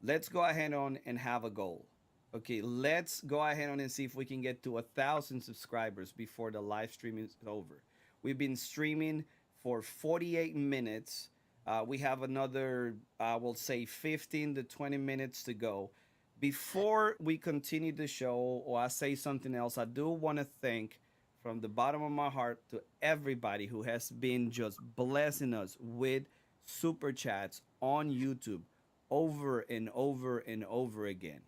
Speaker 1: Let's go ahead on and have a goal. Okay, let's go ahead on and see if we can get to 1,000 subscribers before the live stream is over. We've been streaming for 48 minutes. We have another, I will say, 15 to 20 minutes to go. Before we continue the show or I say something else, I do want to thank from the bottom of my heart to everybody who has been just blessing us with super chats on YouTube over and over and over again.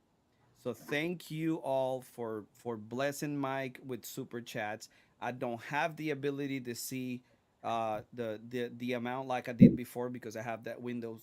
Speaker 1: So thank you all for blessing Mike with super chats. I don't have the ability to see the amount like I did before because I have that window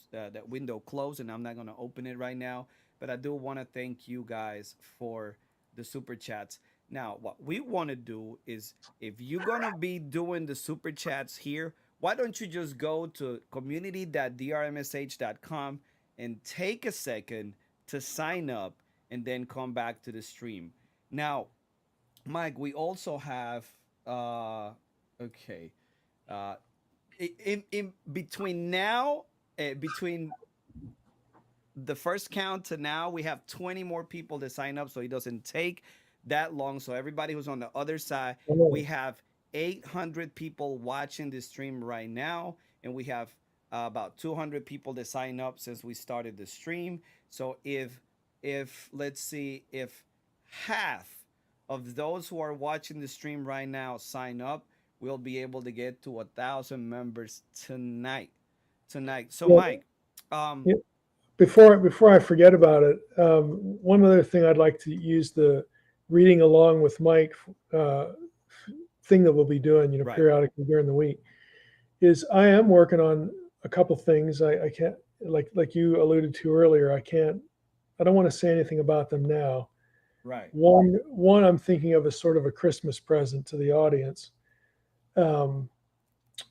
Speaker 1: closed and I'm not gonna open it right now. But I do want to thank you guys for the super chats. Now, what we want to do is if you're gonna be doing the super chats here, why don't you just go to community.drmsh.com and take a second to sign up and then come back to the stream. Now, Mike, we also have okay, uh, in between now, between the first count to now, we have 20 more people to sign up, so it doesn't take that long. So everybody who's on the other side, we
Speaker 2: Oh,
Speaker 1: have 800 people watching the stream right now, and we have about 200 people that sign up since we started the stream. So if let's see, if half of those who are watching the stream right now sign up, we'll be able to get to 1,000 members tonight. Tonight. So,
Speaker 2: yeah,
Speaker 1: Mike, um,
Speaker 2: yeah. Before I forget about it, one other thing I'd like to use the reading along with Mike uh, thing that we'll be doing,
Speaker 1: right.
Speaker 2: periodically during the week, is I am working on a couple things. I can't, like you alluded to earlier. I don't want to say anything about them now.
Speaker 1: Right.
Speaker 2: One I'm thinking of as sort of a Christmas present to the audience. Um,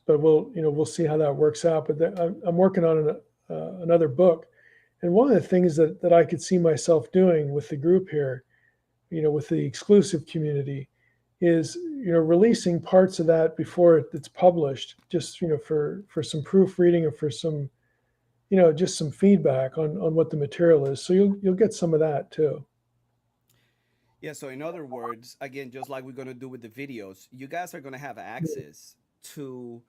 Speaker 2: but we'll see how that works out. But I'm working on another book, and one of the things that I could see myself doing with the group here, with the exclusive community, is releasing parts of that before it's published, just for some proofreading or for some just some feedback on what the material is. So you'll get some of that too.
Speaker 1: Yeah, so in other words, again, just like we're gonna do with the videos, you guys are gonna have access to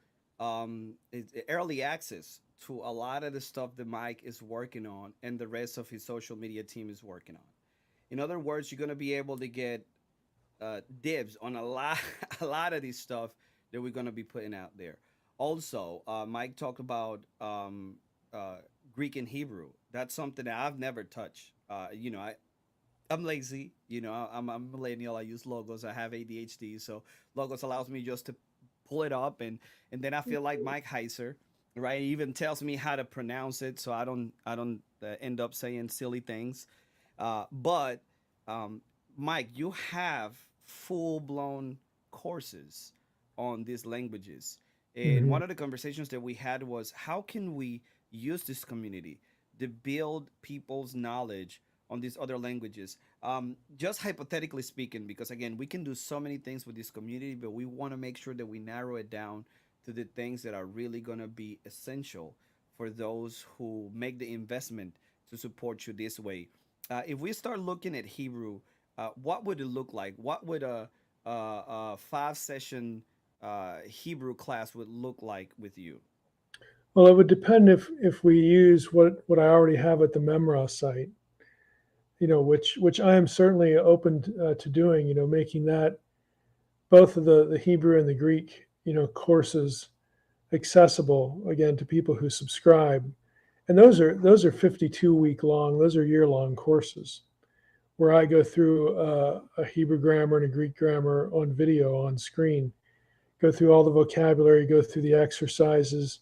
Speaker 1: early access to a lot of the stuff that Mike is working on and the rest of his social media team is working on. In other words, you're gonna be able to get dibs on a lot a lot of this stuff that we're gonna be putting out there. Also, Mike talked about Greek and Hebrew. That's something that I've never touched. I'm lazy. I'm a millennial. I use logos. I have ADHD, so logos allows me just to pull it up, and then I feel like Mike Heiser, right? He even tells me how to pronounce it, so I don't end up saying silly things. But Mike, you have full blown courses on these languages, and
Speaker 2: Hmm.
Speaker 1: one of the conversations that we had was how can we use this community to build people's knowledge on these other languages. Just hypothetically speaking, because again, we can do so many things with this community, but we want to make sure that we narrow it down to the things that are really going to be essential for those who make the investment to support you this way. If we start looking at Hebrew, what would it look like? What would a 5 session Hebrew class would look like with you?
Speaker 2: Well, it would depend if we use what I already have at the Memra site, which I am certainly open to doing. Making that both of the Hebrew and the Greek courses accessible again to people who subscribe, and those are 52-week long. Those are year-long courses where I go through a Hebrew grammar and a Greek grammar on video on screen, go through all the vocabulary, go through the exercises,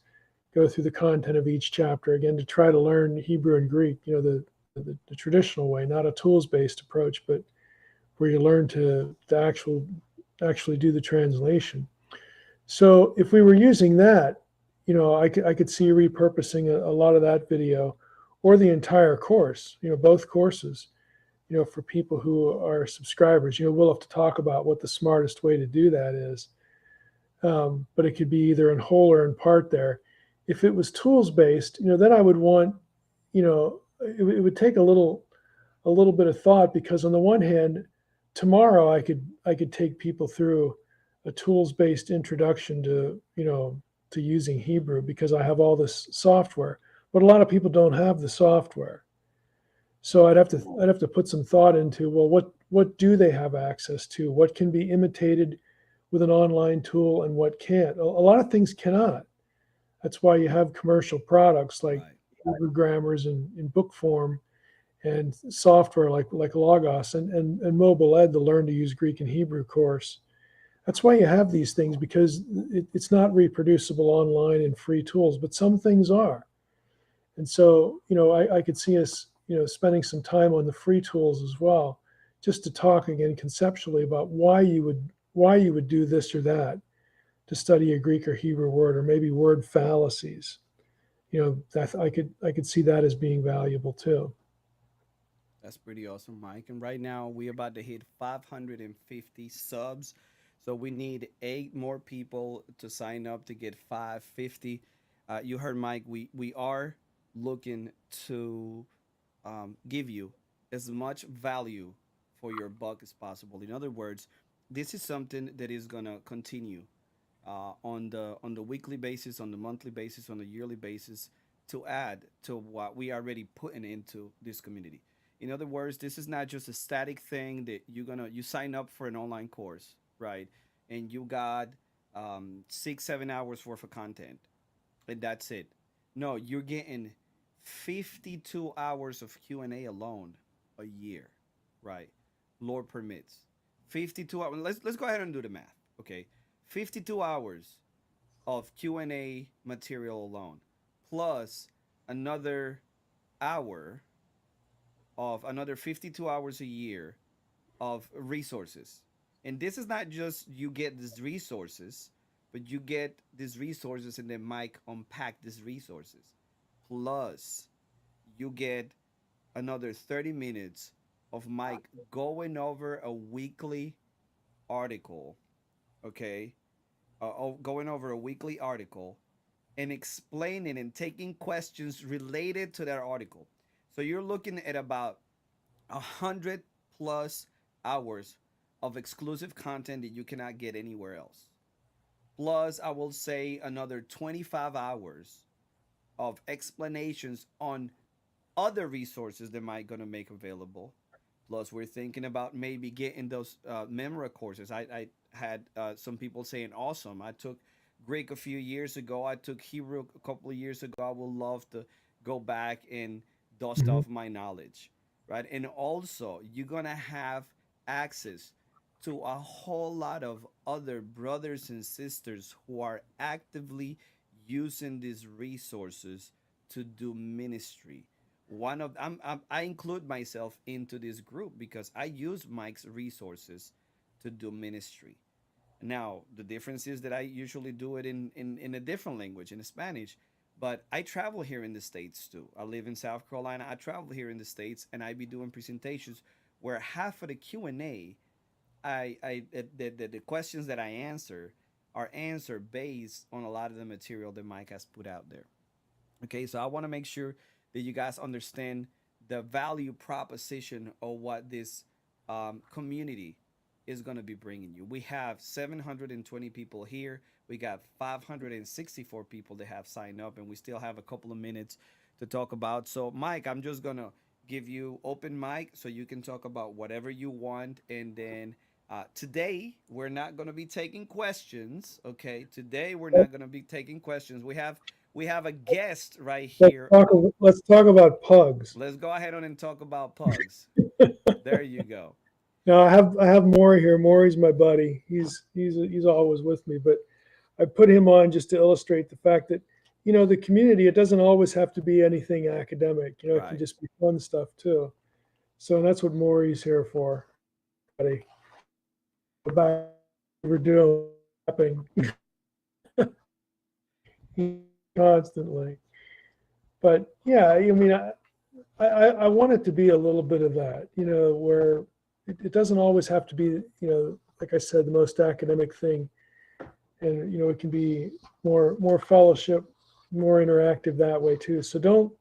Speaker 2: go through the content of each chapter again to try to learn Hebrew and Greek, the traditional way, not a tools-based approach, but where you learn to actually do the translation. So if we were using that, I could see repurposing a lot of that video or the entire course, both courses, for people who are subscribers. We'll have to talk about what the smartest way to do that is. But it could be either in whole or in part there. If it was tools based, then I would want, it would take a little bit of thought because on the one hand, tomorrow I could take people through a tools based introduction to using Hebrew because I have all this software, but a lot of people don't have the software. So I'd have to put some thought into, well, what do they have access to? What can be imitated with an online tool and what can't? A lot of things cannot. That's why you have commercial products like
Speaker 1: Right.
Speaker 2: Hebrew grammars in book form and software like Logos and Mobile Ed to learn to use Greek and Hebrew course. That's why you have these things because it's not reproducible online in free tools, but some things are. And so, I could see us, spending some time on the free tools as well, just to talk again conceptually about why you would do this or that to study a Greek or Hebrew word, or maybe word fallacies. That I could see that as being valuable too.
Speaker 1: That's pretty awesome, Mike. And right now we about to hit 550 subs. So we need eight more people to sign up to get 550. You heard Mike. We are looking to give you as much value for your buck as possible. In other words, this is something that is gonna continue on the weekly basis, on the monthly basis, on the yearly basis to add to what we already putting into this community. In other words, this is not just a static thing that you sign up for an online course, right? And you got 6 7 hours worth of content, and that's it. No, you're getting 52 hours of Q&A alone a year, right? Lord permits. 52 hours. Let's go ahead and do the math, okay? 52 hours of Q&A material alone plus another hour of another 52 hours a year of resources. And this is not just you get these resources, but you get these resources and then Mike unpack these resources. Plus, you get another 30 minutes of Mike going over a weekly article, okay? Going over a weekly article and explaining and taking questions related to that article. So you're looking at about 100 plus hours of exclusive content that you cannot get anywhere else. Plus, I will say another 25 hours of explanations on other resources that might gonna make available. Plus, we're thinking about maybe getting those Memora courses. I had some people saying, "Awesome! I took Greek a few years ago. I took Hebrew a couple of years ago. I would love to go back and dust
Speaker 2: Mhm.
Speaker 1: off my knowledge, right?" And also, you're gonna have access to a whole lot of other brothers and sisters who are actively using these resources to do ministry. I include myself into this group because I use Mike's resources to do ministry. Now the difference is that I usually do it in a different language, in Spanish, but I travel here in the States too. I live in South Carolina. I travel here in the States, and I be doing presentations where half of the Q&A, the questions that I answer are answered based on a lot of the material that Mike has put out there. Okay, so I want to make sure that you guys understand the value proposition of what this community is going to be bringing you. We have 720 people here. We got 564 people that have signed up, and we still have a couple of minutes to talk about. So, Mike, I'm just going to give you open mic so you can talk about whatever you want. And then today, we're not going to be taking questions. Okay. Today, we're not going to be taking questions. We have a guest right
Speaker 2: Let's
Speaker 1: here.
Speaker 2: talk. Let's talk about pugs.
Speaker 1: Let's go ahead on and talk about pugs. There you go.
Speaker 2: Now I have Maury here. Maury's my buddy. He's always with me, but I put him on just to illustrate the fact that the community. It doesn't always have to be anything academic. It can
Speaker 1: Right.
Speaker 2: just be fun stuff too. So that's what Maury's here for. Buddy, back we're doing constantly. But yeah, I mean, I want it to be a little bit of that, where it doesn't always have to be, like I said, the most academic thing, and it can be more fellowship, more interactive that way too. So don't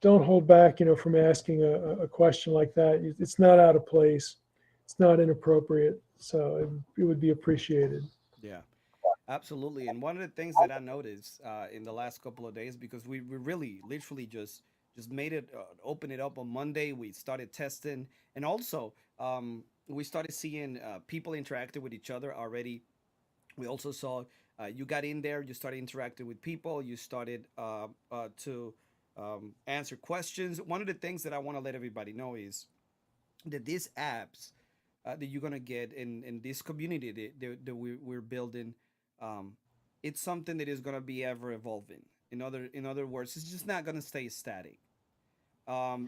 Speaker 2: hold back, from asking a question like that. It's not out of place, it's not inappropriate, so it would be appreciated.
Speaker 1: Yeah. Absolutely. And one of the things that I noticed in the last couple of days, because we really literally just made it open it up on Monday. We started testing, and also we started seeing people interacting with each other already. We also saw you got in there, you started interacting with people, you started to answer questions. One of the things that I want to let everybody know is that these apps that you're gonna get in this community that we're building, um, it's something that is gonna be ever evolving. In other words, it's just not gonna stay static.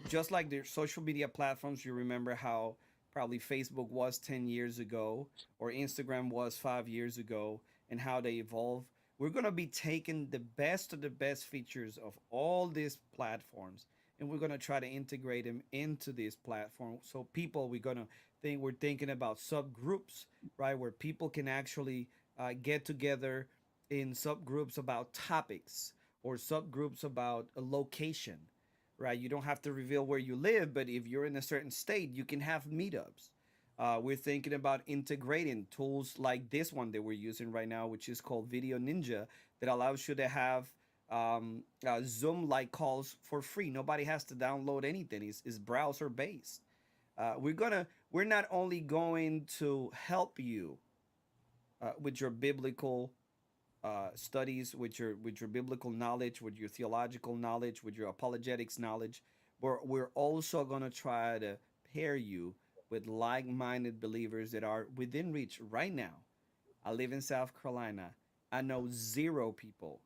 Speaker 1: Just like the social media platforms, you remember how probably Facebook was 10 years ago or Instagram was 5 years ago, and how they evolve. We're going to be taking the best of the best features of all these platforms, and we're going to try to integrate them into this platform. So people, we're thinking about subgroups, right, where people can actually get together in subgroups about topics or subgroups about a location, right? You don't have to reveal where you live, but if you're in a certain state, you can have meetups. We're thinking about integrating tools like this one that we're using right now, which is called Video Ninja, that allows you to have Zoom like calls for free. Nobody has to download anything, it's browser based. We're not only going to help you with your biblical studies, with your biblical knowledge, with your theological knowledge, with your apologetics knowledge. We're also gonna try to pair you with like-minded believers that are within reach right now. I live in South Carolina. I know zero people.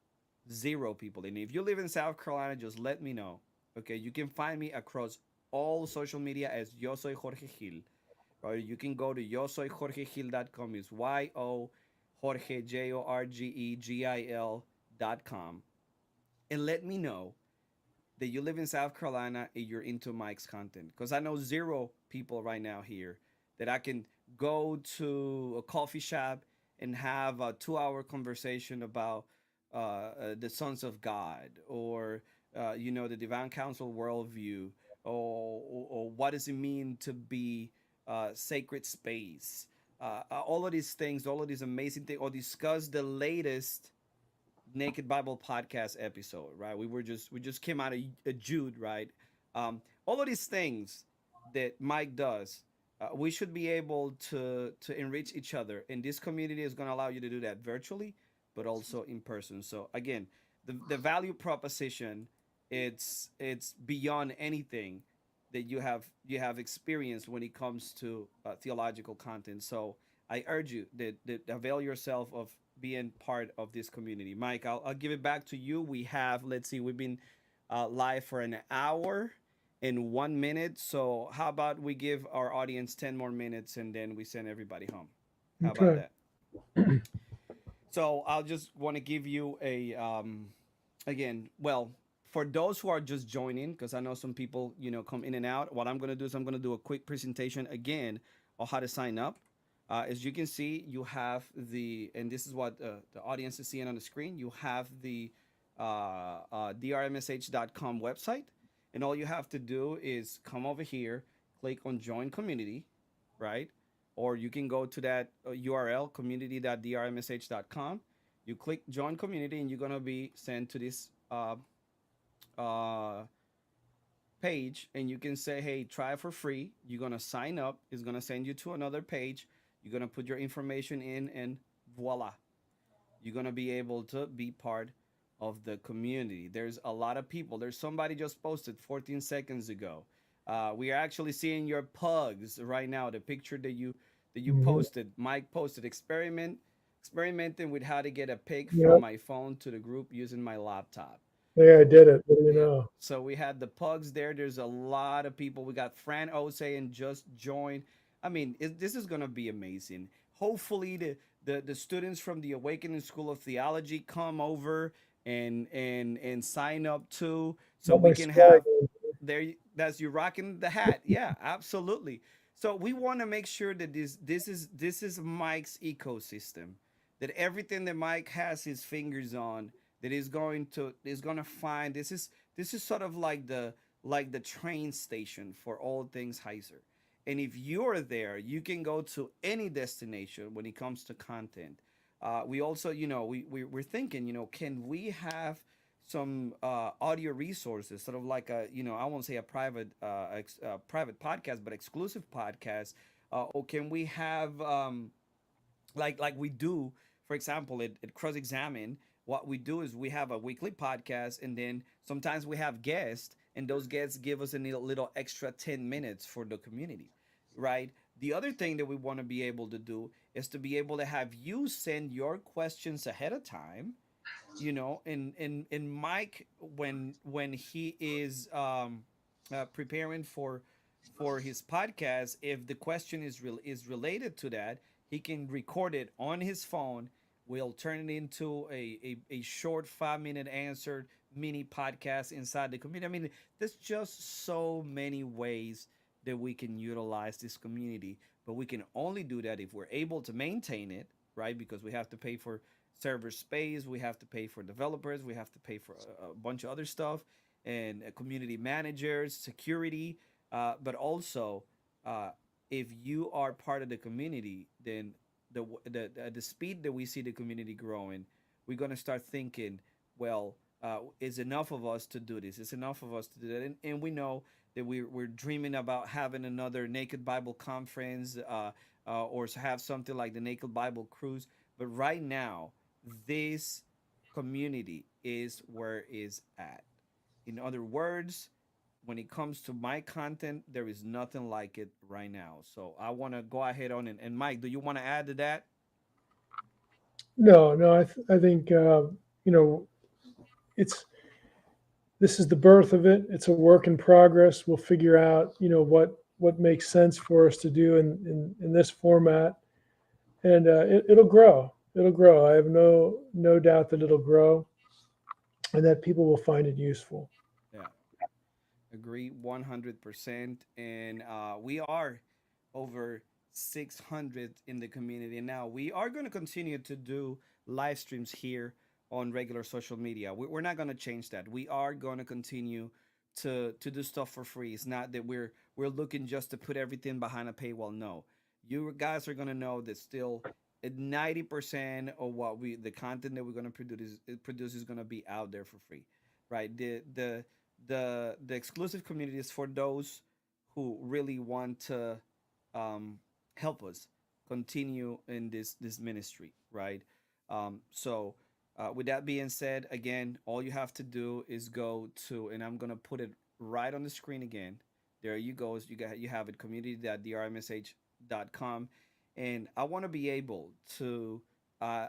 Speaker 1: And if you live in South Carolina, just let me know. Okay, you can find me across all social media as Yo Soy Jorge Gil. Right? You can go to yosoyjorgegil.com. It's Y-O Jorge, JORGEGIL.com. And let me know that you live in South Carolina and you're into Mike's content. Because I know zero people right now here that I can go to a coffee shop and have a 2 hour conversation about the sons of God, or the divine council worldview, or what does it mean to be sacred space. All of these things, all of these amazing things, or discuss the latest Naked Bible podcast episode, right? We just came out of Jude, right? All of these things that Mike does, we should be able to enrich each other, and this community is going to allow you to do that virtually, but also in person. So again, the value proposition, it's beyond anything that you have experienced when it comes to theological content. So I urge you that avail yourself of being part of this community. Mike, I'll give it back to you. Let's see, we've been live for an hour and 1 minute. So how about we give our audience 10 more minutes and then we send everybody home? How about
Speaker 2: Okay.
Speaker 1: that? So I'll just want to give you a again, well, for those who are just joining, because I know some people come in and out. What I'm going to do is I'm going to do a quick presentation again on how to sign up. As you can see, you have and this is what the audience is seeing on the screen. You have the drmsh.com website, and all you have to do is come over here, click on Join Community, right? or you can go to that URL, community.drmsh.com. You click join community, and you're gonna be sent to this uh, page, and you can say, hey, try it for free. You're gonna sign up. It's gonna send you to another page. You're gonna put your information in, and voila, you're gonna be able to be part of the community. There's a lot of people. There's somebody just posted 14 seconds ago. We are actually seeing your pugs right now. The picture that you
Speaker 2: Hmm.
Speaker 1: posted, Mike posted, experimenting with how to get a pic from
Speaker 2: Yep.
Speaker 1: my phone to the group using my laptop.
Speaker 2: Yeah, I
Speaker 1: So
Speaker 2: did it. What do you
Speaker 1: yeah.
Speaker 2: know?
Speaker 1: So we had the pugs there. There's a lot of people. We got Fran Ose and just joined. I mean, this is gonna be amazing. Hopefully, the students from the Awakening School of Theology come over and sign up too, so
Speaker 2: Got
Speaker 1: we
Speaker 2: my
Speaker 1: can
Speaker 2: swag
Speaker 1: have
Speaker 2: on.
Speaker 1: there. That's you rocking the hat. Yeah, absolutely. So we want to make sure that this is Mike's ecosystem, that everything that Mike has his fingers on, that is going to find. This is sort of like the train station for all things Heiser. And if you're there, you can go to any destination when it comes to content. We also, we're thinking, can we have some audio resources, sort of like I won't say a private podcast, but exclusive podcast, or can we have like we do, for example, at Cross Examine, what we do is we have a weekly podcast, and then sometimes we have guests, and those guests give us a little extra 10 minutes for the community, right? The other thing that we want to be able to do is to be able to have you send your questions ahead of time, and Mike, when he is preparing for his podcast, if the question is related to that, he can record it on his phone. We'll turn it into a short 5-minute answer mini podcast inside the community. I mean, there's just so many ways that we can utilize this community, but we can only do that if we're able to maintain it, right? Because we have to pay for server space, we have to pay for developers, we have to pay for a bunch of other stuff, and community managers, security. But also, uh, if you are part of the community, then the speed that we see the community growing, we're gonna start thinking, well, is enough of us to do this? Is enough of us to do that? And we know that we're dreaming about having another Naked Bible conference, or to have something like the Naked Bible cruise. But right now, this community is where is at. In other words, when it comes to my content, there is nothing like it right now. So I want to go ahead on, and Mike, do you want to add to that?
Speaker 2: No, no, I think you know it's this is the birth of it. It's a work in progress. We'll figure out what makes sense for us to do in this format, and it'll grow. It'll grow. I have no doubt that it'll grow, and that people will find it useful.
Speaker 1: Yeah, agree 100%. And we are over 600 in the community. And now we are going to continue to do live streams here on regular social media. We're not going to change that. We are going to continue to do stuff for free. It's not that we're looking just to put everything behind a paywall. No, you guys are going to know that still 90% of what we the content that we're going to produce is going to be out there for free, right? The exclusive community is for those who really want to um, help us continue in this ministry, right? So with that being said, again, all you have to do is go to, and I'm gonna put it right on the screen again. There you go. You have it, community.drmsh.com, and I want to be able to uh,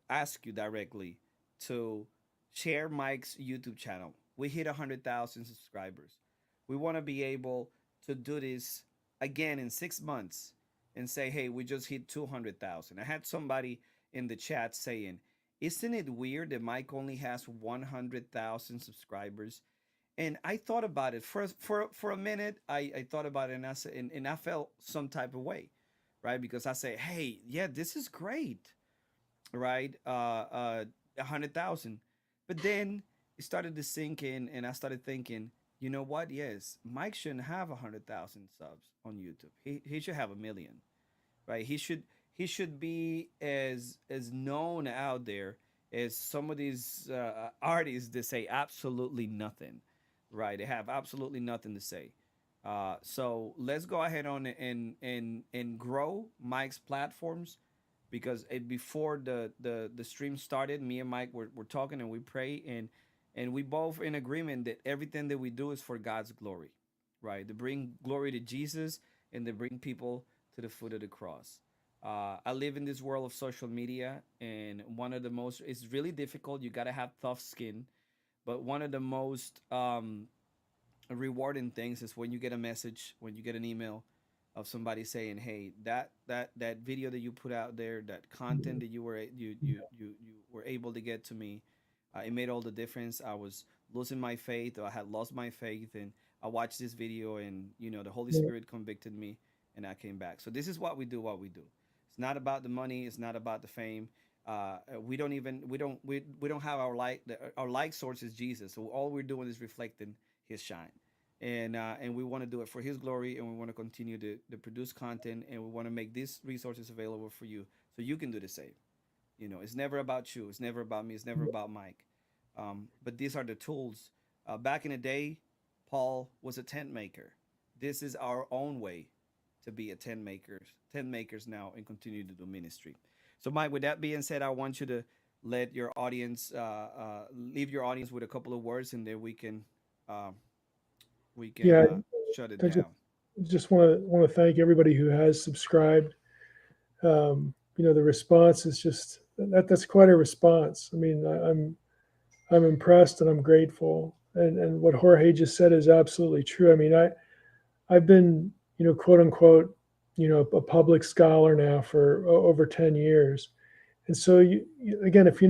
Speaker 1: ask you directly to share Mike's YouTube channel. We hit 100,000 subscribers. We want to be able to do this again in 6 months and say, hey, we just hit 200,000. I had somebody in the chat saying, isn't it weird that Mike only has 100,000 subscribers? And I thought about it for a minute. I thought about it, and I felt some type of way, right? Because I say, hey, yeah, this is great, right? 100,000. But then it started to sink in, and I started thinking, you know what? Yes, Mike shouldn't have 100,000 subs on YouTube. He should have a million, right? He should be as known out there as some of these artists that say absolutely nothing, right? They have absolutely nothing to say. So let's go ahead on and grow Mike's platforms, because before the stream started, me and Mike were talking and we pray, and we both in agreement that everything that we do is for God's glory, right? To bring glory to Jesus and to bring people to the foot of the cross. I live in this world of social media, and one of the most, it's really difficult. You got to have tough skin, but one of the most rewarding things is when you get a message, when you get an email of somebody saying, "Hey, that video that you put out there, that content that you were able to get to me, it made all the difference. I was losing my faith, or I had lost my faith, and I watched this video, and the Holy
Speaker 2: Yeah.
Speaker 1: Spirit convicted me, and I came back." So this is what we do. What we do. It's not about the money. It's not about the fame. We don't have our like source is Jesus. So all we're doing is reflecting His shine, and we want to do it for His glory, and we want to continue to produce content, and we want to make these resources available for you so you can do the same. It's never about you. It's never about me. It's never about Mike. But these are the tools. Back in the day, Paul was a tent maker. This is our own way to be a tent makers now, and continue to do ministry. So, Mike, with that being said, I want you to let your audience leave your audience with a couple of words, and then uh, we can
Speaker 2: Yeah,
Speaker 1: shut it
Speaker 2: I just
Speaker 1: down.
Speaker 2: want to thank everybody who has subscribed. The response is just that's quite a response. I mean, I'm impressed and I'm grateful. And what Jorge just said is absolutely true. I mean, I've been, quote unquote, a public scholar now for over 10 years. And so again, if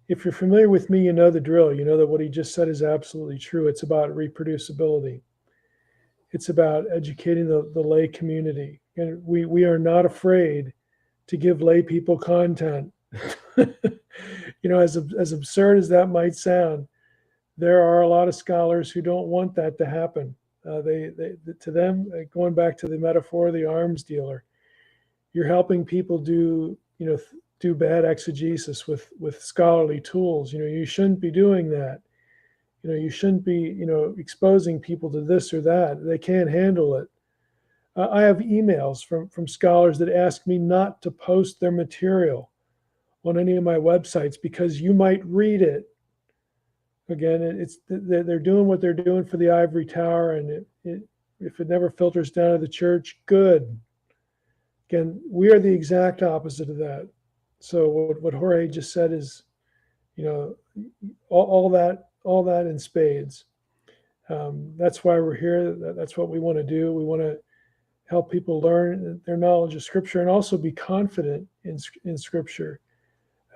Speaker 2: if you're familiar with me, you know the drill. You know that what he just said is absolutely true. It's about reproducibility. It's about educating the lay community. And we are not afraid to give lay people content. As absurd as that might sound, there are a lot of scholars who don't want that to happen. They to them, going back to the metaphor of the arms dealer, you're helping people do bad exegesis with scholarly tools. You shouldn't be doing that. You shouldn't be exposing people to this or that. They can't handle it. I have emails from scholars that ask me not to post their material on any of my websites because you might read it. Again, they're doing what they're doing for the ivory tower, and if it never filters down to the church, good. Again, we are the exact opposite of that. So what Jorge just said is, you know, all that in spades. That's why we're here. That's what we want to do. We want to help people learn their knowledge of Scripture and also be confident in Scripture.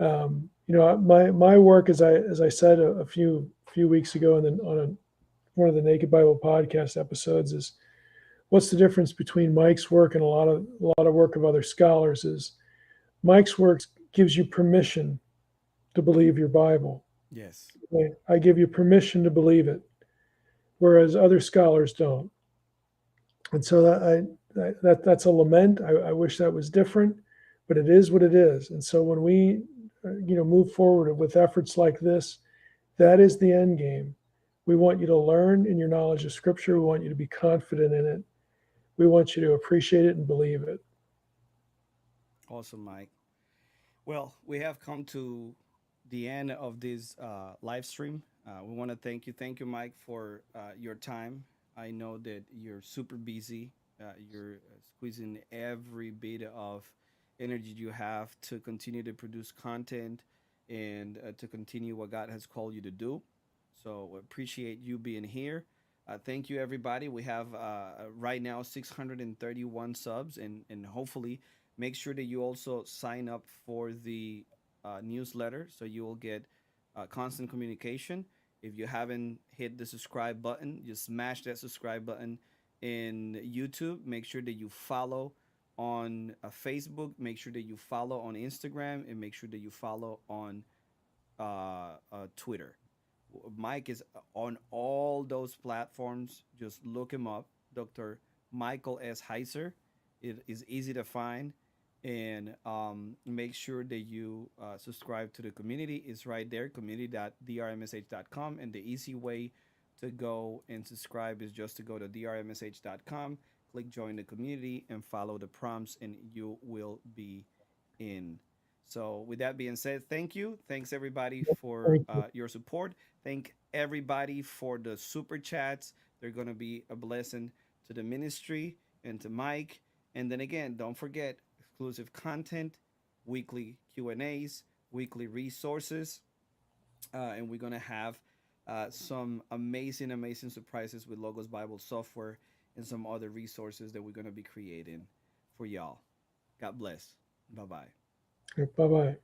Speaker 2: My work, as I said a few weeks ago, one of the Naked Bible podcast episodes, is what's the difference between Mike's work and a lot of work of other scholars. Is Mike's work gives you permission to believe your Bible.
Speaker 1: Yes.
Speaker 2: Okay? I give you permission to believe it, whereas other scholars don't. And so that's a lament. I wish that was different, but it is what it is. And so when we move forward with efforts like this, that is the end game. We want you to learn in your knowledge of Scripture. We want you to be confident in it. We want you to appreciate it and believe it.
Speaker 1: Awesome, Mike. Well, we have come to the end of this live stream. We want to thank you, Mike, for your time. I know that you're super busy. You're squeezing every bit of energy you have to continue to produce content and to continue what God has called you to do. So we appreciate you being here. Thank you, everybody. We have right now 631 subs, and hopefully make sure that you also sign up for the newsletter so you will get constant communication. If you haven't hit the subscribe button, just smash that subscribe button in YouTube. Make sure that you follow on Facebook. Make sure that you follow on Instagram, and make sure that you follow on Twitter. Mike is on all those platforms. Just look him up, Dr. Michael S. Heiser, It is easy to find, and make sure that you subscribe to the community. It's right there, community.drmsh.com, and the easy way to go and subscribe is just to go to drmsh.com, click join the community, and follow the prompts, and you will be in. So, with that being said, thank you. Thanks everybody for
Speaker 2: Thank you.
Speaker 1: your support. Thank everybody for the super chats. They're going to be a blessing to the ministry and to Mike. And then again, don't forget exclusive content, weekly Q&As, weekly resources, and we're going to have some amazing, amazing surprises with Logos Bible software and some other resources that we're going to be creating for y'all. God bless. Bye bye.
Speaker 2: Bye bye.